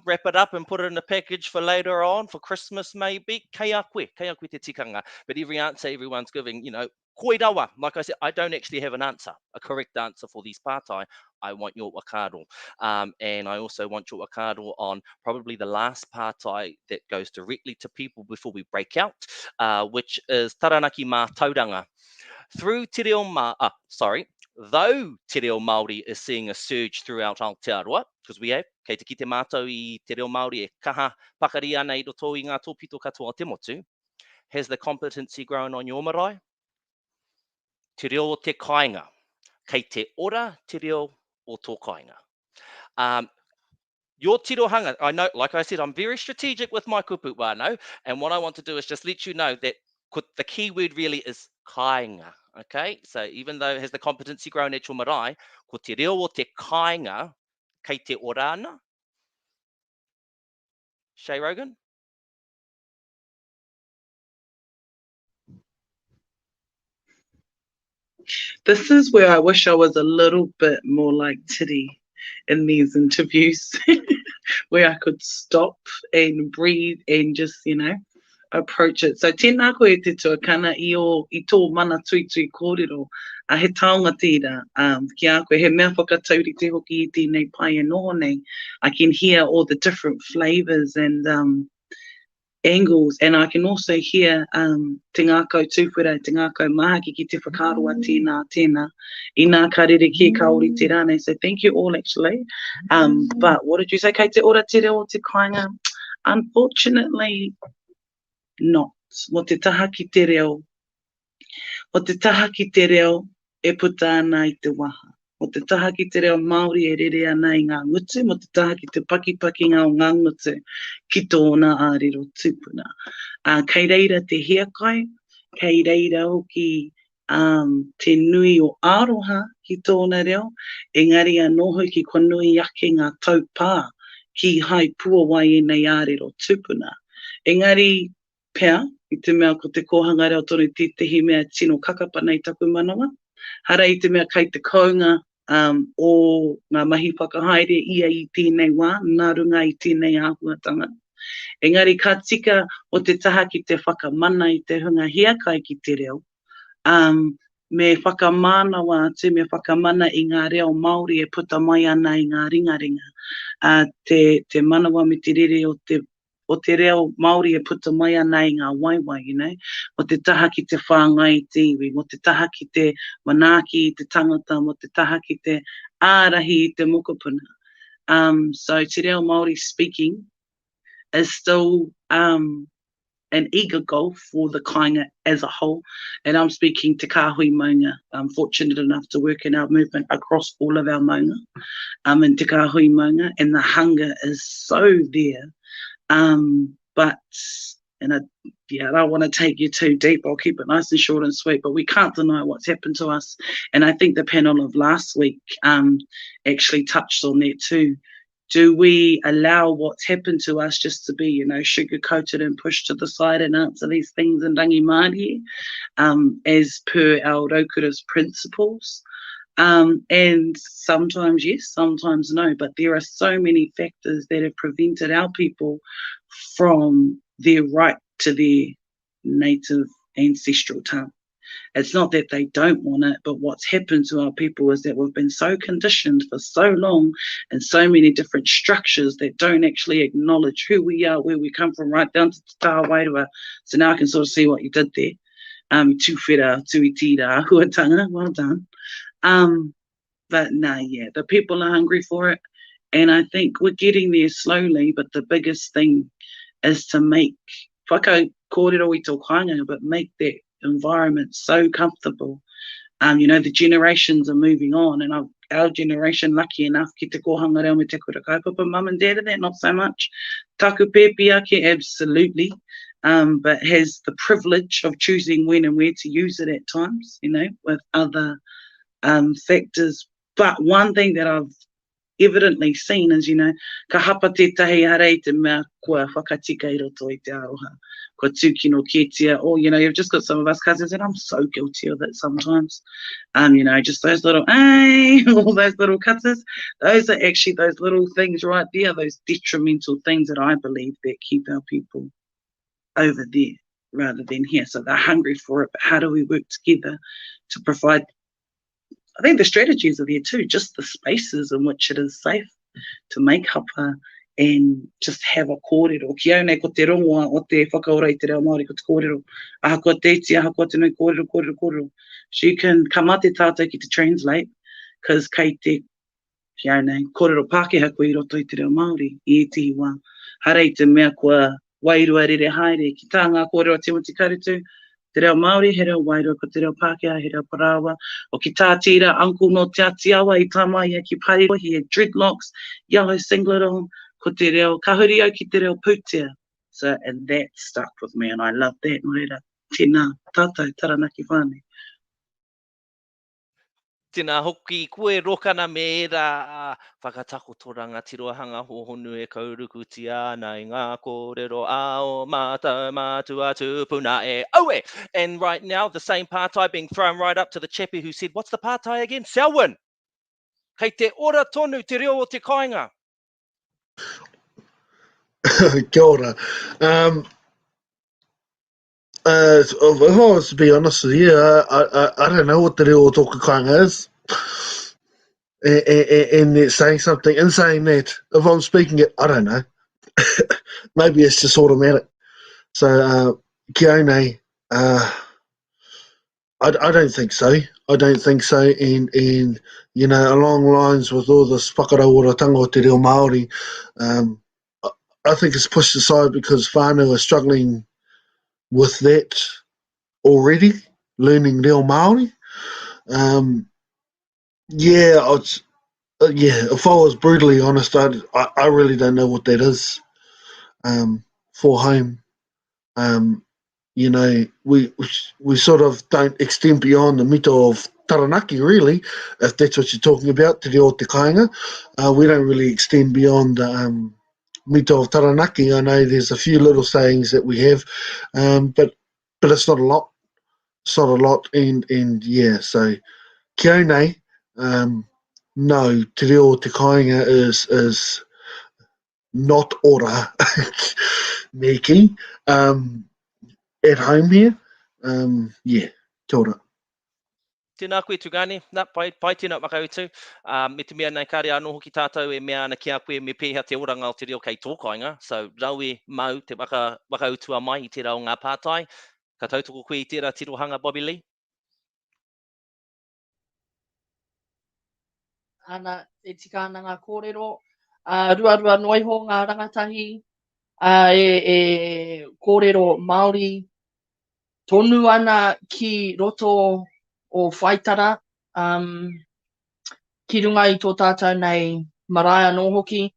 wrap it up and put it in a package for later on, for Christmas maybe, kei a koe te tikanga. But every answer everyone's giving, you know, koirawa. Like I said, I don't actually have an answer, a correct answer for these pātai. I want your whakaaro. And I also want your whakaaro on probably the last pātai that goes directly to people before we break out, which is taranaki mā tauranga. Though Te Reo Māori is seeing a surge throughout Aotearoa, because we have, kei te ki te mātou I Te Reo Māori e kaha pakari ana I roto I ngā tōpito katoa te motu, has the competency grown on your marae? Te reo o te kāinga, kei te ora te reo o tō kāinga. Your tirohanga, I know, like I said, I'm very strategic with my kupu wānau, and what I want to do is just let you know that the key word really is kāinga. Okay, so even though it has the competency grown at your marae, ko te reo o te kāinga, kei te ora ana. Shea Rogan? This is where I wish I was a little bit more like Tiri in these interviews, where I could stop and breathe and just, you know, approach it. So tēnā koe te tuakana I tō mana tui kōrero, a he taonga tira, ki a koe he mea whakatauri te hoki I tēnei pai e noho nei. I can hear all the different flavours and angles, and I can also hear te ngākau tūwhera, te ngākau mahaki ki te whakaaro a tēnā, I nā karere ki kaori te rānei. So thank you all actually. But what did you say, kei te ora te reo o te kāinga? Unfortunately, not. Mo te taha ki te reo. Mo te taha ki te reo e puta ana I te waha. Mo te taha ki te reo Māori e rere ana I ngā ngutu. Mo te taha ki te pakipakinga o ngā ngutu ki tōna ārero tūpuna. Kei reira te hiakai, kei reira hoki te nui o aroha ki tōna reo. Engari anō hoki ko nui ake ngā taupā ki hai pua wai e nei ārero tūpuna. Engari pea, I te mea ko te kohanga reo tonu tētehi mea tino kakapa nei taku manawa. Hara I te mea kei te kaunga o ngā mahi whakahaere ia I tēnei wā, nā runga I tēnei āhuatanga. Engari ka tika o te taha ki te whakamana I te hunga hiakai ki te reo. Me whakamana wā atu, me whakamana I ngā reo Māori e puta mai ana I ngā ringaringa. te manawa me te rere o te reo Māori e puta mai ana i ngā waiwai, you know, mo te taha ki te whāngai i te iwi, mo te taha ki te manaaki i te tangata, mo te taha ki te ārahi i te mokopuna. So te reo Māori speaking is still an eager goal for the kāinga as a whole. And I'm speaking te kāhui maunga. I'm fortunate enough to work in our movement across all of our maunga, and te kāhui maunga, and the hunger is so there. But, and I don't want to take you too deep. I'll keep it nice and short and sweet, but we can't deny what's happened to us. And I think the panel of last week actually touched on that too. Do we allow what's happened to us just to be, you know, sugar-coated and pushed to the side and answer these things in rangi Māori, as per our Raukura's principles? And sometimes yes, sometimes no, but there are so many factors that have prevented our people from their right to their native ancestral tongue. It's not that they don't want it, but what's happened to our people is that we've been so conditioned for so long in so many different structures that don't actually acknowledge who we are, where we come from, right down to te taha wairua. So now I can sort of see what you did there. Tūwhera, tuitira, huatanga, well done. But yeah, the people are hungry for it. And I think we're getting there slowly, but the biggest thing is to make whakaaro i tō kāinga, but make that environment so comfortable. You know, the generations are moving on, and our generation, lucky enough, ki te kohanga reo me te kura kaupapa, mum and dad, that not so much. Taku pepi ake, absolutely. But has the privilege of choosing when and where to use it at times, you know, with other factors. But one thing that I've evidently seen is, you know, ka hapa tētahi arei te mea kua whakatika I roto I te aroha, kua tūkino ketia, or, you know, you've just got some of us cousins, and I'm so guilty of it sometimes. You know, just those little, all those little cutters, those are actually those little things right there, those detrimental things that I believe that keep our people over there rather than here. So they're hungry for it, but how do we work together to provide? I think the strategies are there too, just the spaces in which it is safe to make hapa and just have a kōrero. Ki au nei ko te rongoa o te whakaora I te reo Māori ko te kōrero. Aha kua te iti, aha kua te nui kōrero. So you can come out te tātou ki te translate, because kei te, ki au nei, kōrero Pākehā koe I roto I te reo Māori, I e tihi wā. Harei te mea kua wairua rere haere, ki tā ngā kōrero a Timoti Karetu, te reo Māori, he reo wairua, ko te reo Pākehā, he reo Parawa, o ki tā tira, uncle no te atiawa, I tā mai ki Pariro, he had dreadlocks, yellow singlet on, ko te reo kahuri au ki te reo Pūtea. So, and that stuck with me, and I love that. Reira, tēnā, tātou, taranaki whānei. Tēnā hoki, koe rokana me era whakatako tō rangatira hanga hohonu e kauruku ti ana I ngā kōrero ao mātou mātua tūpuna e aue. And right now, the same pātai being thrown right up to the chappie who said, what's the pātai again? Selwyn! Kei te ora tonu te reo o te kāinga. Kia ora. If I was to be honest with you, I don't know what the reo tōku kāinga is. And it's saying something, in saying that, if I'm speaking it, I don't know. Maybe it's just automatic. So, kia au nei, I don't think so. I don't think so. And you know, along lines with all this whakaraoratanga o te reo Māori, I think it's pushed aside because whānau are struggling with that already, learning reo Māori. If I was brutally honest, I really don't know what that is for home. You know, we sort of don't extend beyond the mito of taranaki, really, if that's what you're talking about, te reo te kāinga. We don't really extend beyond mito of taranaki. I know there's a few little sayings that we have, but it's not a lot. It's not a lot, and yeah, so kia au nei, no, te reo te kāinga is not ora neki. At home here, yeah, kia ora. Tēnā koe tugane, pai tēnā makautu. Me te mea nei kare anō hoki tātou e mea ana ki a koe me pēhea te oranga o te reo kei tōkainga. So raue mau te wakautua mai i tērā o ngā pātai. Ka tautoko koe i tērā tirohanga, Bobby Lee. Ana e tika ana ngā kōrero. Ruarua noiho ngā rangatahi. E kōrero Māori. Tonu ana ki roto o whaitara. Ki runga i tō tātou nei maraea nō hoki.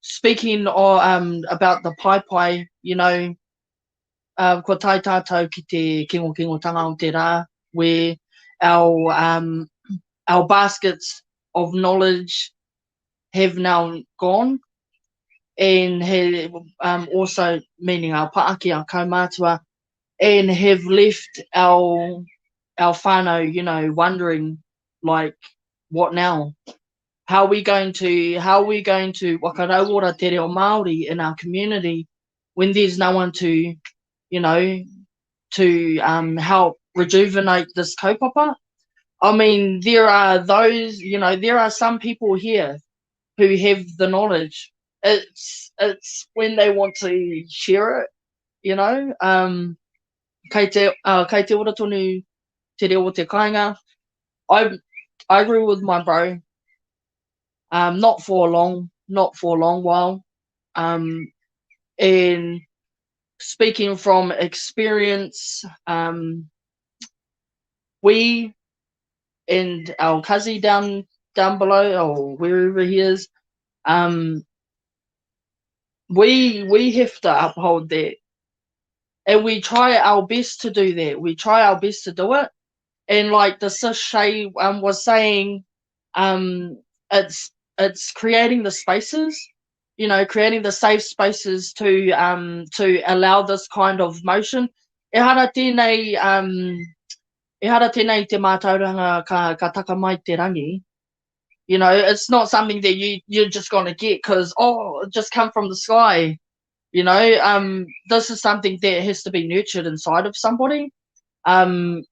Speaking about the pai, you know, ko tai tātou ki te kingo-kingotanga o te rā, where our baskets of knowledge have now gone, and also meaning our paaki, our kaumātua, and have left our whānau, you know, wondering, like, what now? How are we going to whakaraora te reo Māori in our community when there's no one to, you know, to help rejuvenate this kaupapa? I mean, there are those, you know, there are some people here who have the knowledge. It's when they want to share it, you know. Kei te ora tonu te reo o te kāinga. I agree with my bro. Not for a long while. And speaking from experience, we and our kazi down below, or wherever he is, we have to uphold that, and we try our best to do that. We try our best to do it, and like the sis Shea was saying, it's creating the spaces, you know, creating the safe spaces to allow this kind of motion. E hara tēnei te mātauranga ka taka mai te rangi. You know, it's not something that you're just going to get because, it just come from the sky. You know, this is something that has to be nurtured inside of somebody. And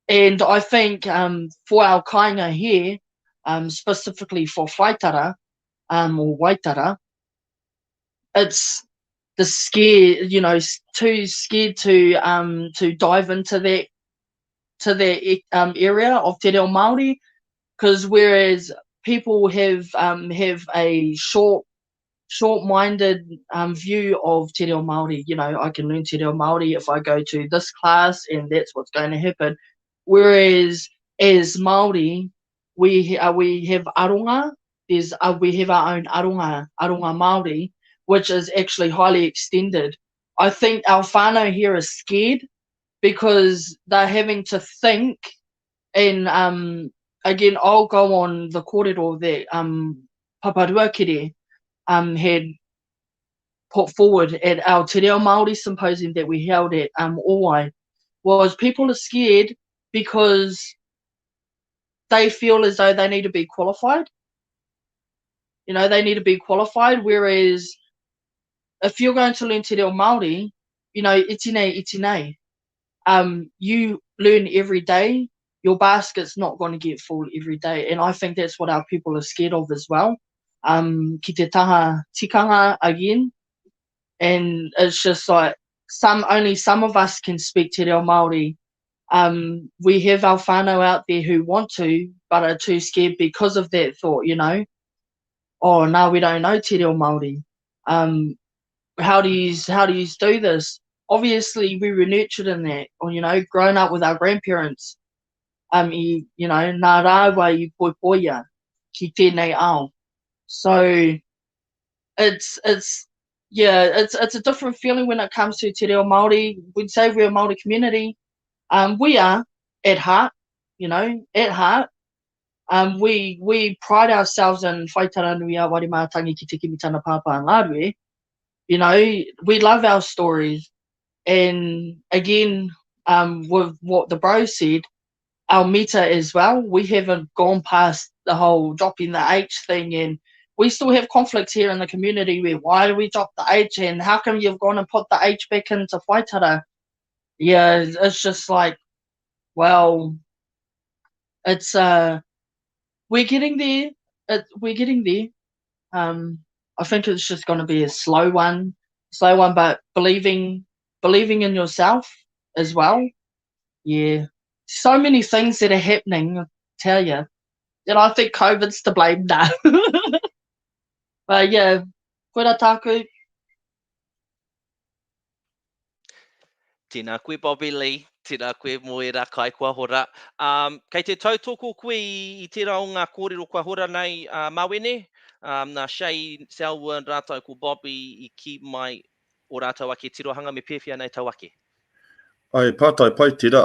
I think for our kāinga here, specifically for whaitara, or waitara, it's the scare, you know, too scared to dive into that area of te reo Māori, because whereas people have a short-minded view of te reo Māori, you know, I can learn te reo Māori if I go to this class and that's what's going to happen. Whereas as Māori, we have aronga. We have our own aronga Māori, which is actually highly extended. I think our whānau here is scared because they're having to think, and again, I'll go on the kōrero that Papa Ruakere had put forward at our Te Reo Māori symposium that we held at Owai, was people are scared because they feel as though they need to be qualified. You know, they need to be qualified, whereas if you're going to learn te reo Māori, you know, itinei. You learn every day. Your basket's not going to get full every day. And I think that's what our people are scared of as well. Ki te taha tikanga again. And it's just like only some of us can speak te reo Māori. We have our whānau out there who want to, but are too scared because of that thought, you know. Oh, no, we don't know te reo Māori. How do you do this? Obviously, we were nurtured in that, or, you know, grown up with our grandparents. You know, nā rāua I poipoia ki tēnei ao. So it's a different feeling when it comes to te reo Māori. We'd say we're a Māori community. We are at heart, you know, at heart. We pride ourselves in whaitara nui a warimātangi ki te kimitana pāpā ngārue. You know, we love our stories. And again, with what the bro said, our meta as well, we haven't gone past the whole dropping the H thing, and we still have conflicts here in the community where why do we drop the H and how come you've gone and put the H back into whaitara? Yeah, it's just like, Well, it's we're getting there. We're getting there. I think it's just going to be a slow one, but believing in yourself as well. Yeah, so many things that are happening. I tell you, and I think COVID's to blame now. But yeah, koera tāku. Tēnā koe Bobby Lee, tēnā koe moera kai kua hora. Kei te tautoko koe i tērā o ngā kōrero kua hora nei, Mawene, nā Shea, Selwyn, rātou ko Bobby i ki mai o rātou ake tirohanga me pēwhia nei tau ake. Ai, pātai pai tira,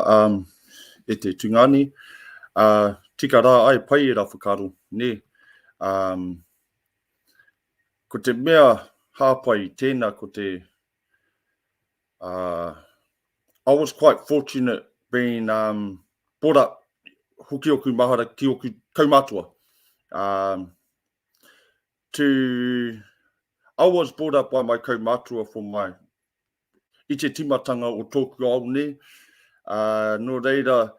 e te tungani, tika rā ai pai e rā whakaaro, ne. Ko te mea hāpai tēnā, ko te, I was quite fortunate being brought up hoki oku mahara ki oku kaumātua. I was brought up by my kaumātua for my I te timatanga o tōku au ne. No reira,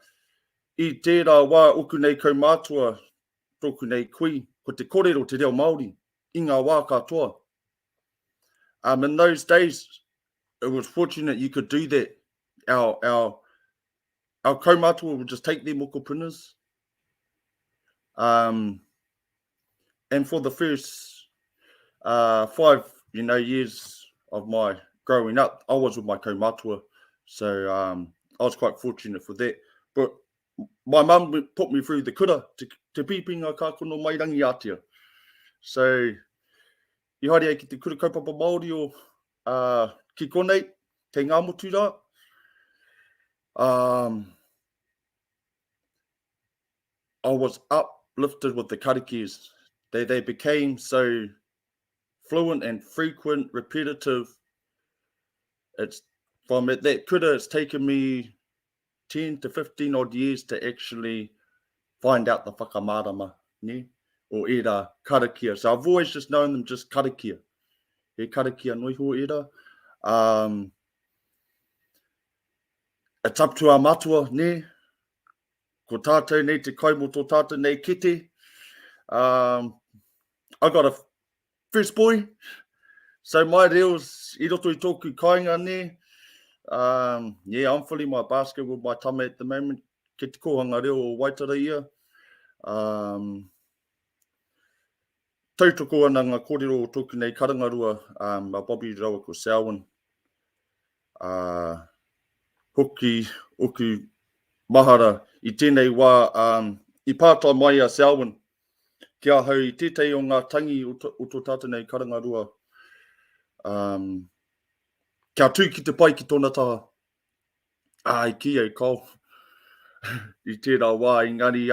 I tērā wā oku nei kaumātua tōku nei kui, ko te kōrero te reo Māori, I ngā wā katoa. In those days, it was fortunate you could do that. Our kaumātua would just take their mokopunas. And for the first 5 years of my growing up, I was with my kaumātua. So I was quite fortunate for that. But my mum put me through the kura, te pipinga kākono mai rangi ātia. So, I haere ai ki te kura kaupapa Māori o ki konei, te ngā motu rā. I was uplifted with the karakias. They became so fluent and frequent, repetitive. It's from that kura, it's taken me 10 to 15 odd years to actually find out the whakamārama, ne? Or era karakia. So I've always just known them just karakia. He karakia noiho era. It's up to our matua, ne? Ko tātou nei te kaimo tō tātou nei kete. I got a first boy. So my reos, I roto I tōku kāinga ne. Yeah, I'm filling my basket with my tama at the moment. Ke te kohanga reo o Waitara ia. Tautoko ana ngā kōrero o tōku nei karangarua, Bobby Rawa ko Selwyn. Hoki, oku mahara, I tēnei wā, I pātai mai a Selwyn. Kia hau I tētei o ngā tangi o tō tātou nei karangarua. Kia tū ki te pai ki tōna taha. I ki au kau. I tērā wā, engari,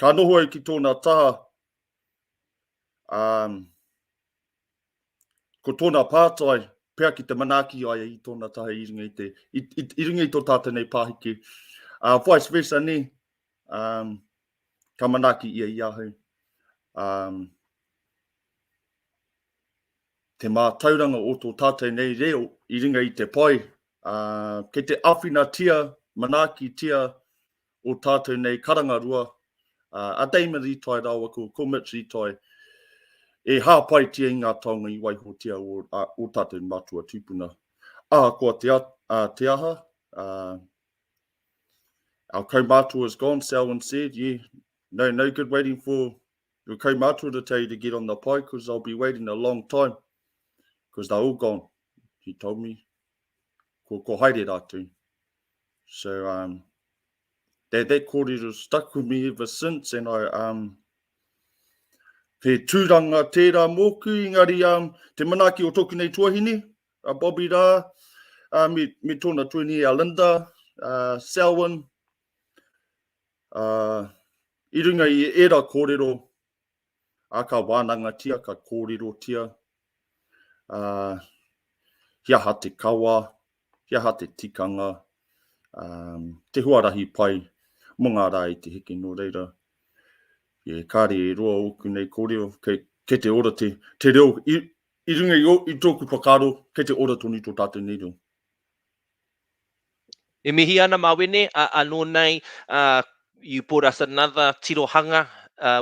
ka noho au ki tōna taha. Ko tōna pātai, pēr ki te manaki ai I tōna taha I runga I tō tātou nei pāhiki. Vice versa ne, ka manaki ia I ahau. Te mātauranga o tō tātou nei reo I runga I te pai. Kei te awhina tia, manaki tia o tātou nei karangarua. A Damon Ritai rāua ko Mitch Ritai. E hāpai tia I ngā taonga I waiho tia o tātou mātua tūpuna. Kua te aha. Our kaumātua is gone, Selwyn said. Yeah, no good waiting for your kaumātua to tell you to get on the pai, because I'll be waiting a long time, because they're all gone, he told me. Ko haere rātou. So, that kōrero stuck with me ever since, and he tūranga tērā mōku, engari, te manaki o tōku nei tuahine, Bobby rā, me tōna tuahine Linda, Selwyn, I runga I era kōrero, ka wānanga tia, ka kōrero tia, hia ha te kawa, hia ha te tikanga, te huarahi pai, mo ngā rā I te heke no reira. Kāre e roa oku nei kōrero, kei te ora te reo, I runga I tōku whakaaro, kei te ora tonu tō tātou nei reo. E mihi ana Mawene, anō nei, you brought us another tirohanga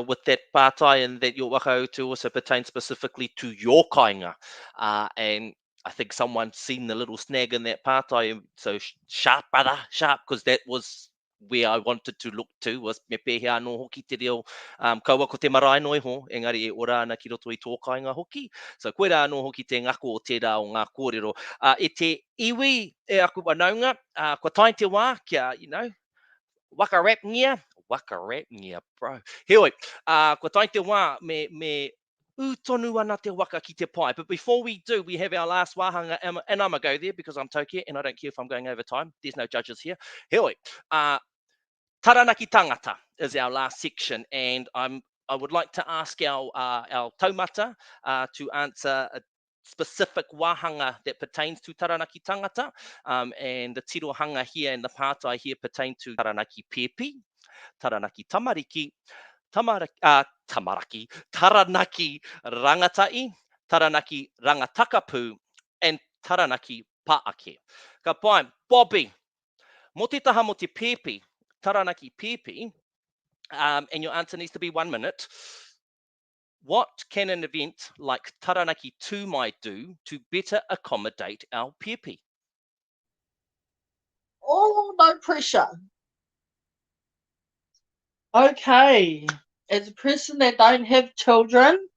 with that pātai, and that your whakaautu also pertains specifically to your kāinga. And I think someone seen the little snag in that pātai, so sharp, because that was where I wanted to look to, was me pehe anō hoki te reo kaua ko te marae noi ho, engari e ora ana ki roto i tō kāinga hoki. So koe rā anō hoki te ngako o tērā o ngā kōrero. E te iwi e aku wanaunga, ko tai te wā, kia, waka-rap ngia, bro. Heoi, ko tai te wā, me utonu ana te waka ki te pai. But before we do, we have our last wāhanga, and I'm going to go there because I'm Tauke, and I don't care if I'm going over time. There's no judges here. Heoi, taranaki tangata is our last section, and I would like to ask our taumata to answer a specific wāhanga that pertains to taranaki tangata, and the tirohanga here and the pātai here pertain to taranaki pepi, taranaki tamariki, tamaraki, taranaki rangatai, taranaki rangatakapu, and taranaki paake. Ka pai, Bobby, mo te taha mo te pepi, taranaki pepi, and your answer needs to be 1 minute. What can an event like Taranaki Tūmai do to better accommodate our pepi? Oh, no pressure. Okay. As a person that don't have children,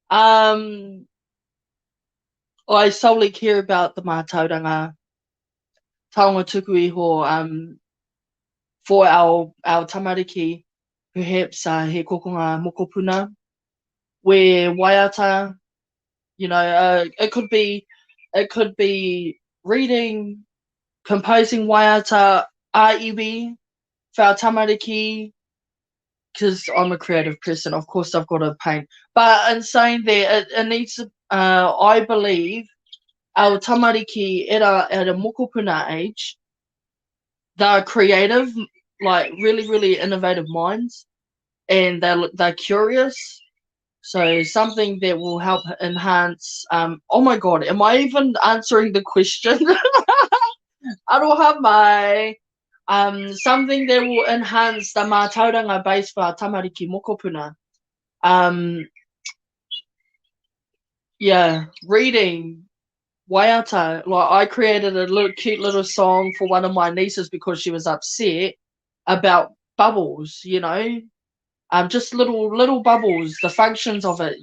I solely care about the mātauranga taonga tuku iho for our tamariki, perhaps he kokonga mokopuna, where waiata, it could be reading, composing waiata, iwi, for our tamariki, because I'm a creative person, of course I've got to paint. But in saying that, it needs to, I believe, our tamariki at a mokopuna age, they're creative, like really, really innovative minds, and they're curious. So something that will help enhance. Oh my God, am I even answering the question? I don't have my something that will enhance the mātauranga base for our tamariki mokopuna. Yeah, reading. Waiata, like I created a cute little song for one of my nieces because she was upset about bubbles, just little bubbles, the functions of it,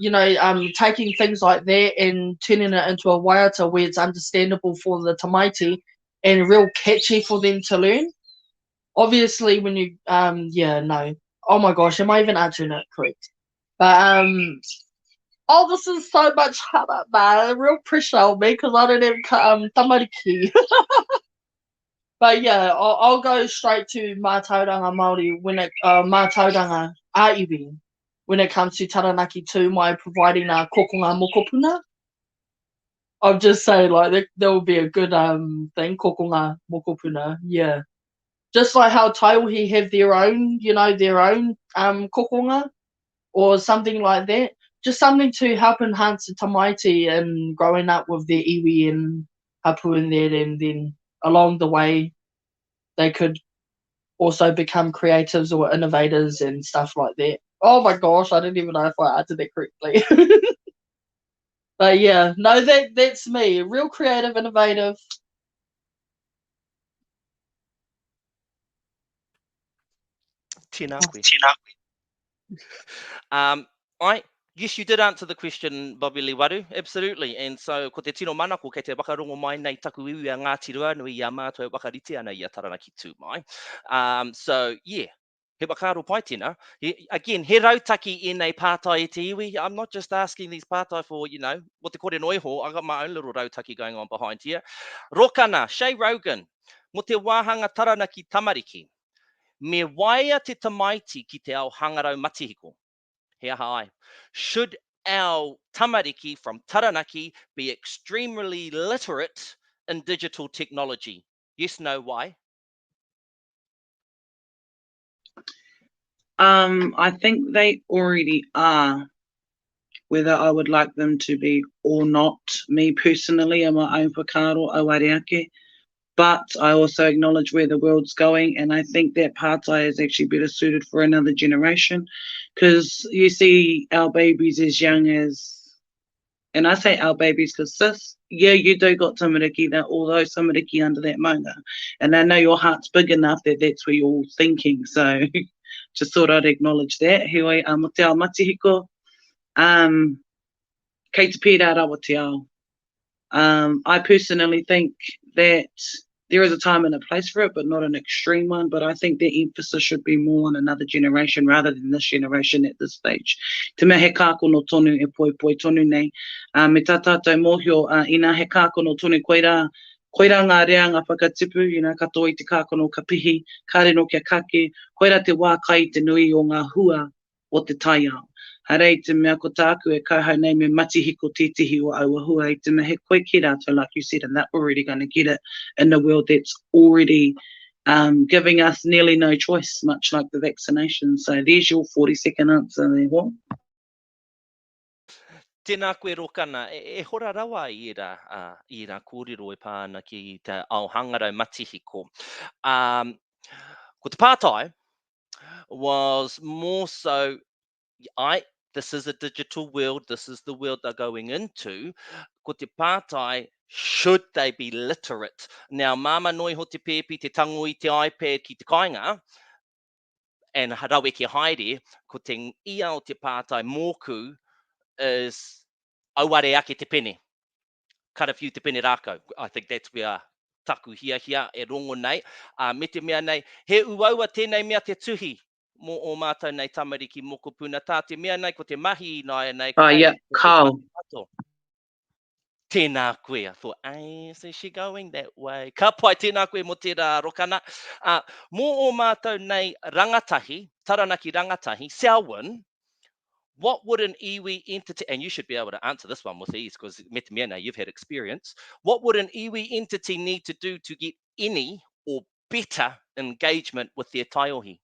taking things like that and turning it into a waiata where it's understandable for the tamaiti and real catchy for them to learn. Obviously, when you, no. Oh my gosh, am I even answering it correct? But, oh, this is so much harder, man. Real pressure on me because I don't have tamariki. But yeah, I'll go straight to mātauranga Māori mātauranga āiwi when it comes to Taranaki Tūmai providing a kokonga mokopuna. I'll just say like there will be a good thing, kokonga mokopuna. Yeah, just like how Taiwahi have their own, kokonga or something like that. Just something to help enhance the tamaiti and growing up with their iwi and hapu and that, and then along the way they could also become creatives or innovators and stuff like that. Oh my gosh, I didn't even know if I answered that correctly. But yeah, no, that's me. Real creative, innovative. Tēnā koe. Yes, you did answer the question, Bobby Liwaru, absolutely. And so, ko te tino mana ko kei te wakarongo mai nei taku iwi a Ngāti Rua nui i a mātou wakarite ana i a Taranaki Tūmai. So, yeah, he whakaaro pai tēnā. Again, he rautaki e nei pātai e te iwi. I'm not just asking these pātai for, mo te kore noiho, I got my own little rautaki going on behind here. Rokana, Shea Rogan, mo te wāhanga Taranaki tamariki. Me waia te tamaiti ki te ao hangarau matihiko. Hea hai. Should our tamariki from Taranaki be extremely literate in digital technology? Yes, no, why? I think they already are. Whether I would like them to be or not, me personally, I'm my own whakaaro au areake. but I also acknowledge where the world's going, and I think that pātai is actually better suited for another generation, because you see our babies as young as, and I say our babies because sis, yeah, you do got tamariki, that although tamariki under that maunga, and I know your heart's big enough that that's where you're all thinking, so just thought I'd acknowledge that. Heoi, mo te ao matihiko, kei te pira rawa te ao. I personally think that there is a time and a place for it, but not an extreme one. But I think the emphasis should be more on another generation rather than this generation at this stage. Te mea he kako no tonu e poi tonu nei. Me tā tātou mōhio, ina he kako no tonu koira ngā rea ngā whakatipu, katoa i te kako no ka pihi, kare no kia kake, koira te wā kai te nui o ngā hua o te tai ao. Harei te mea ko tāku e kauhau nei me matihiko titihi o auahua, i te mea he koe ki rātou, like you said, and that we're already going to get it in a world that's already giving us nearly no choice, much like the vaccination. So there's your 40-second answer there, what? Tēnā koe rokana, e hora rawa i rā kōrero e pāna ki te ao hangarau matihiko. Ko te pātai was more so, this is a digital world, this is the world they're going into. Ko te pātai, should they be literate? Now, māma noi ho te pēpi, te tango i te iPad ki te kāinga, and harawe ki haere, ko te ia o te pātai mōku is auare ake te pene. Cut a few te pene rākau. I think that's where taku hia e rongo nei. Me te mea nei, he uaua tēnei mea te tuhi. Mō o mātou nei tamariki moko puna tā te mea nei ko te mahi nai nei. Oh, yeah, Carl. Tēnā koe. I thought, is she going that way? Ka pai tēnā koe mo te rā rokana. Mō o mātou nei rangatahi, taranaki rangatahi, Selwyn, what would an iwi entity, and you should be able to answer this one with ease because me te mea nei, you've had experience. What would an iwi entity need to do to get any or better engagement with their taiohi?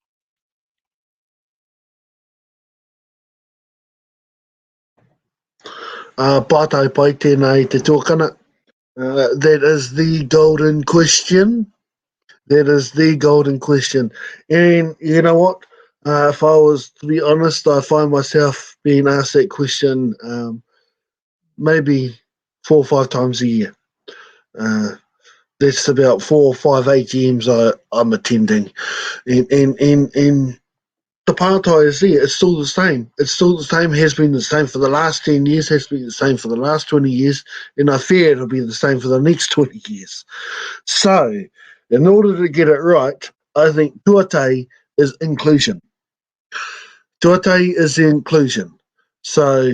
Pātai pai tēnā i te tōkana. That is the golden question. That is the golden question. And you know what? If I was to be honest, I find myself being asked that question maybe 4 or 5 times a year. That's about 4 or 5 AGMs I'm attending. And the pātai is there. It's still the same. It's still the same, has been the same for the last 10 years, has been the same for the last 20 years, and I fear it'll be the same for the next 20 years. So, in order to get it right, I think tuatei is inclusion. Tuatei is the inclusion. So,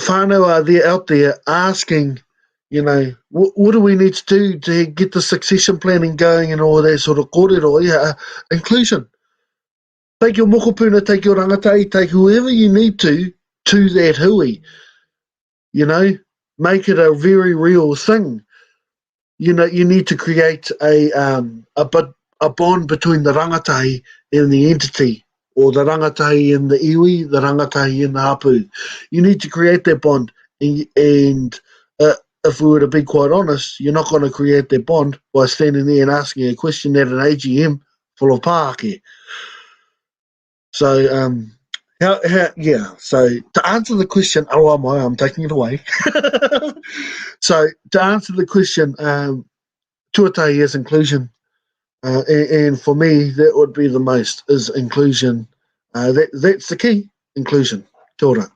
whānau are there out there asking, what do we need to do to get the succession planning going and all that sort of kōrero? Inclusion. Take your mokopuna, take your rangatai, take whoever you need to that hui. Make it a very real thing. You need to create a bond between the rangatai and the entity, or the rangatai and the iwi, the rangatai and the hapu. You need to create that bond, and if we were to be quite honest, you're not going to create that bond by standing there and asking a question at an AGM full of pāke. So, So to answer the question, I'm taking it away. So to answer the question, tuatei is inclusion, and for me that would be the most is inclusion. That's the key, inclusion. Kia ora.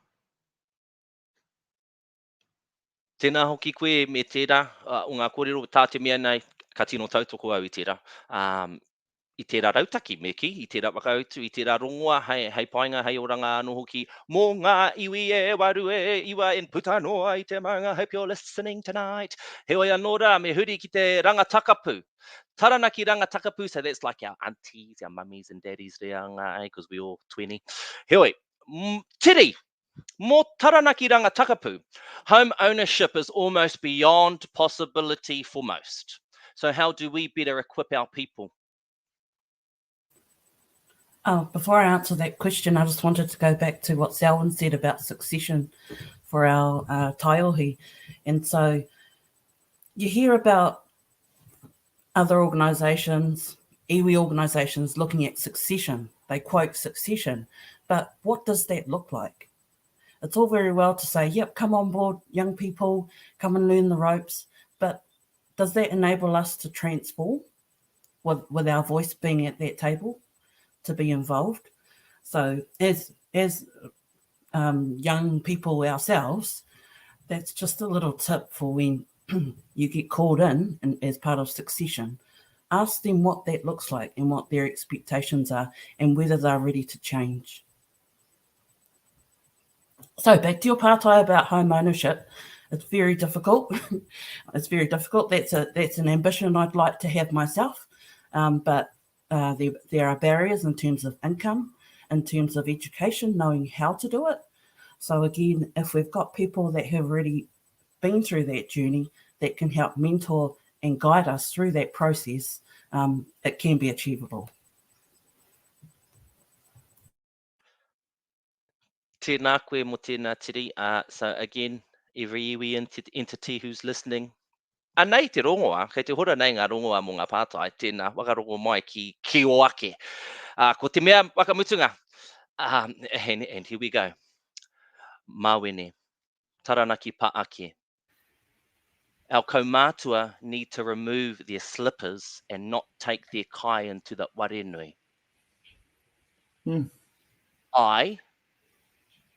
Tēnā hoki koe me tērā, o ngā kōrero tā te mea nei, ka tino tautoko au i tērā. I tērā rautaki me ki, I tērā whakautu, I tērā rongoa, hei painga, hei oranga anō hoki, mō ngā iwi e waru e iwa en puta noa I te maunga, hope you're listening tonight. Heoi anō rā, me huri ki te rangatakapu. Taranaki rangatakapu, so that's like our aunties, our mummies and daddies reanga, because we're all 20. Heoi, Tiri, mō taranaki rangatakapu, home ownership is almost beyond possibility for most. So how do we better equip our people? Before I answer that question, I just wanted to go back to what Selwyn said about succession for our taiohi. And so you hear about other organisations, iwi organisations looking at succession. They quote succession, but what does that look like? It's all very well to say, yep, come on board, young people, come and learn the ropes, but does that enable us to transform with our voice being at that table, to be involved? So as young people ourselves, that's just a little tip for when you get called in and as part of succession. Ask them what that looks like and what their expectations are and whether they're ready to change. So back to your pātai about home ownership. It's very difficult. It's very difficult. That's an ambition I'd like to have myself. But there are barriers in terms of income, in terms of education, knowing how to do it. So again, if we've got people that have already been through that journey that can help mentor and guide us through that process, it can be achievable. Tēnā koe mo tēnā tiri. So again, every iwi entity who's listening, anei te rongoa, kei te hora nei ngā rongoa mo ngā pātai, tēnā wakarongo mai ki o ake. Ko te mea wakamutunga. And here we go. Mawene, taranaki pa ake. Our kaumātua need to remove their slippers and not take their kai into the warenui. I,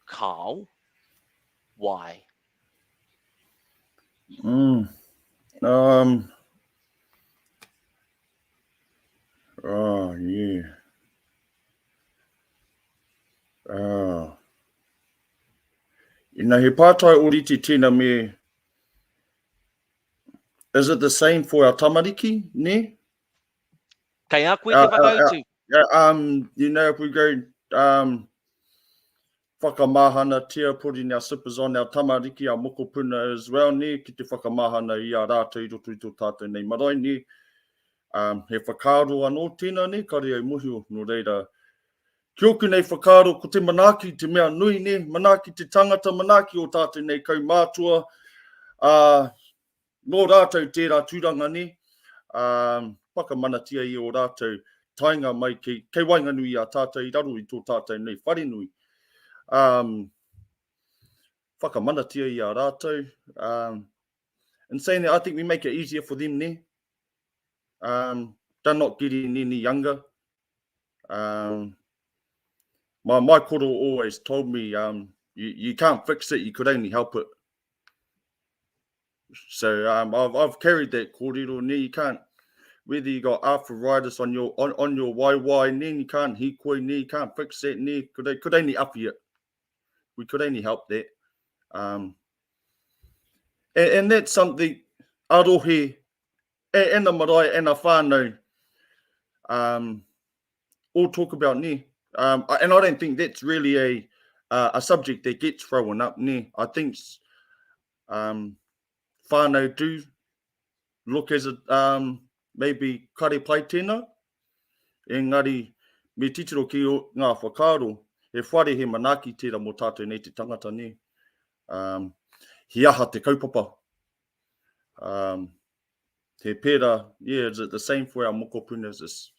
Kao, why? Oh, yeah. Ina he pātai oriti tēnā me, is it the same for our tamariki, ne? Kei a koe te whakautu. You know, if we go whakamahana, tia, putting our slippers on our tamariki, our mokopuna as well, ne, ki te whakamahana I a rātou I roto I tō tātou nei marae, ne. He whakaaro anō tēnā, ne, kare au muhi o, no reira. Ki oku nei whakaaro, ko te manaki, te mea nui, ne, manaki te tangata, manaki o tātou nei kaumātua, no rātou tērā tūranga, ne, whakamanatia I o rātou tainga mai kei wainganui a tātou I raro I tō tātou nei wharenui. Whakamanatia I a rātou. And saying that, I think we make it easier for them, ne? They're not getting any younger. My koro always told me, you can't fix it, you could only help it. So I've carried that kōrero, ne, you can't, whether you got arthritis on your waiwai, ne, you can't hikoi, ne, you can't fix that, ne, could only api it. We could only help that. And that's something arohe, and the marae, and the whānau, all talk about, ne. And I don't think that's really a subject that gets thrown up, ne. I think whānau do look as a maybe kare pai tēnā, engari me titiro ki o ngā whakaaro, he whare he manaki tērā mō tātou nei te tangata, ne. He aha te kaupapa. He pēra, yeah, is it the same for our mokopunas is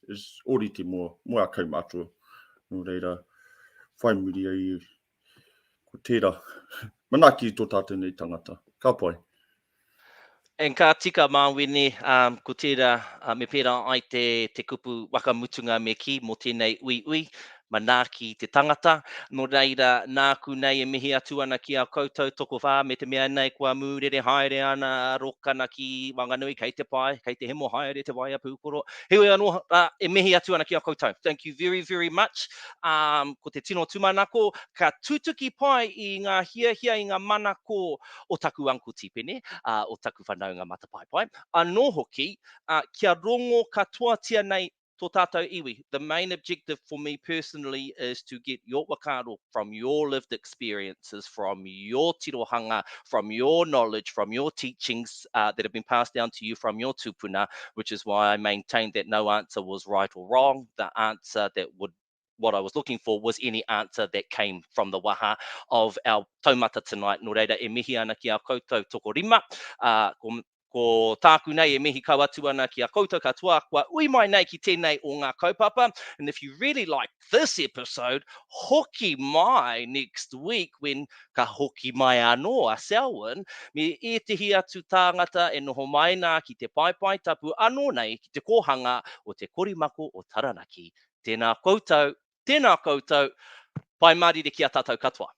oriti mō a kaumātua. No reira, whai muri ai ko tērā. Manaki tō tātou nei tangata. Ka pai. And ka tika Mawene, ko tērā me pēra ai te kupu wakamutunga me ki mo tēnei ui, manaki te tangata. No reira, nāku nei e mihi atu ana ki a koutou toko whā, me te mea nei kua mūrere haere ana rokana ki wanganui, kei te pai, kei te hemo haere te waia pūkoro. Heoi anō, e mihi atu ana ki a koutou. Thank you very, very much. Ko te tino tūmanako, ka tutuki pai I ngā hia I ngā manako o taku Uncle Tipene, o taku whanau ngā matapai pai. Anō hoki, kia rongo katoatia nei tō tātou iwi. The main objective for me personally is to get your whakaaro from your lived experiences, from your tirohanga, from your knowledge, from your teachings that have been passed down to you from your tupuna, which is why I maintained that no answer was right or wrong. The answer that what I was looking for was any answer that came from the waha of our taumata tonight. No reira, e mihi ana ki a koutou toko rima. Ko tāku nei e mihi kau atu ana ki a koutou katoa, kua ui mai nei ki tēnei o ngā kaupapa. And if you really like this episode, hoki mai next week when ka hoki mai anō a Selwyn, me e tehi atu tāngata e noho mai nā ki te pai tapu anō nei ki te kohanga o te korimako o Taranaki. Tēnā koutou, pai marire ki a tātou katoa.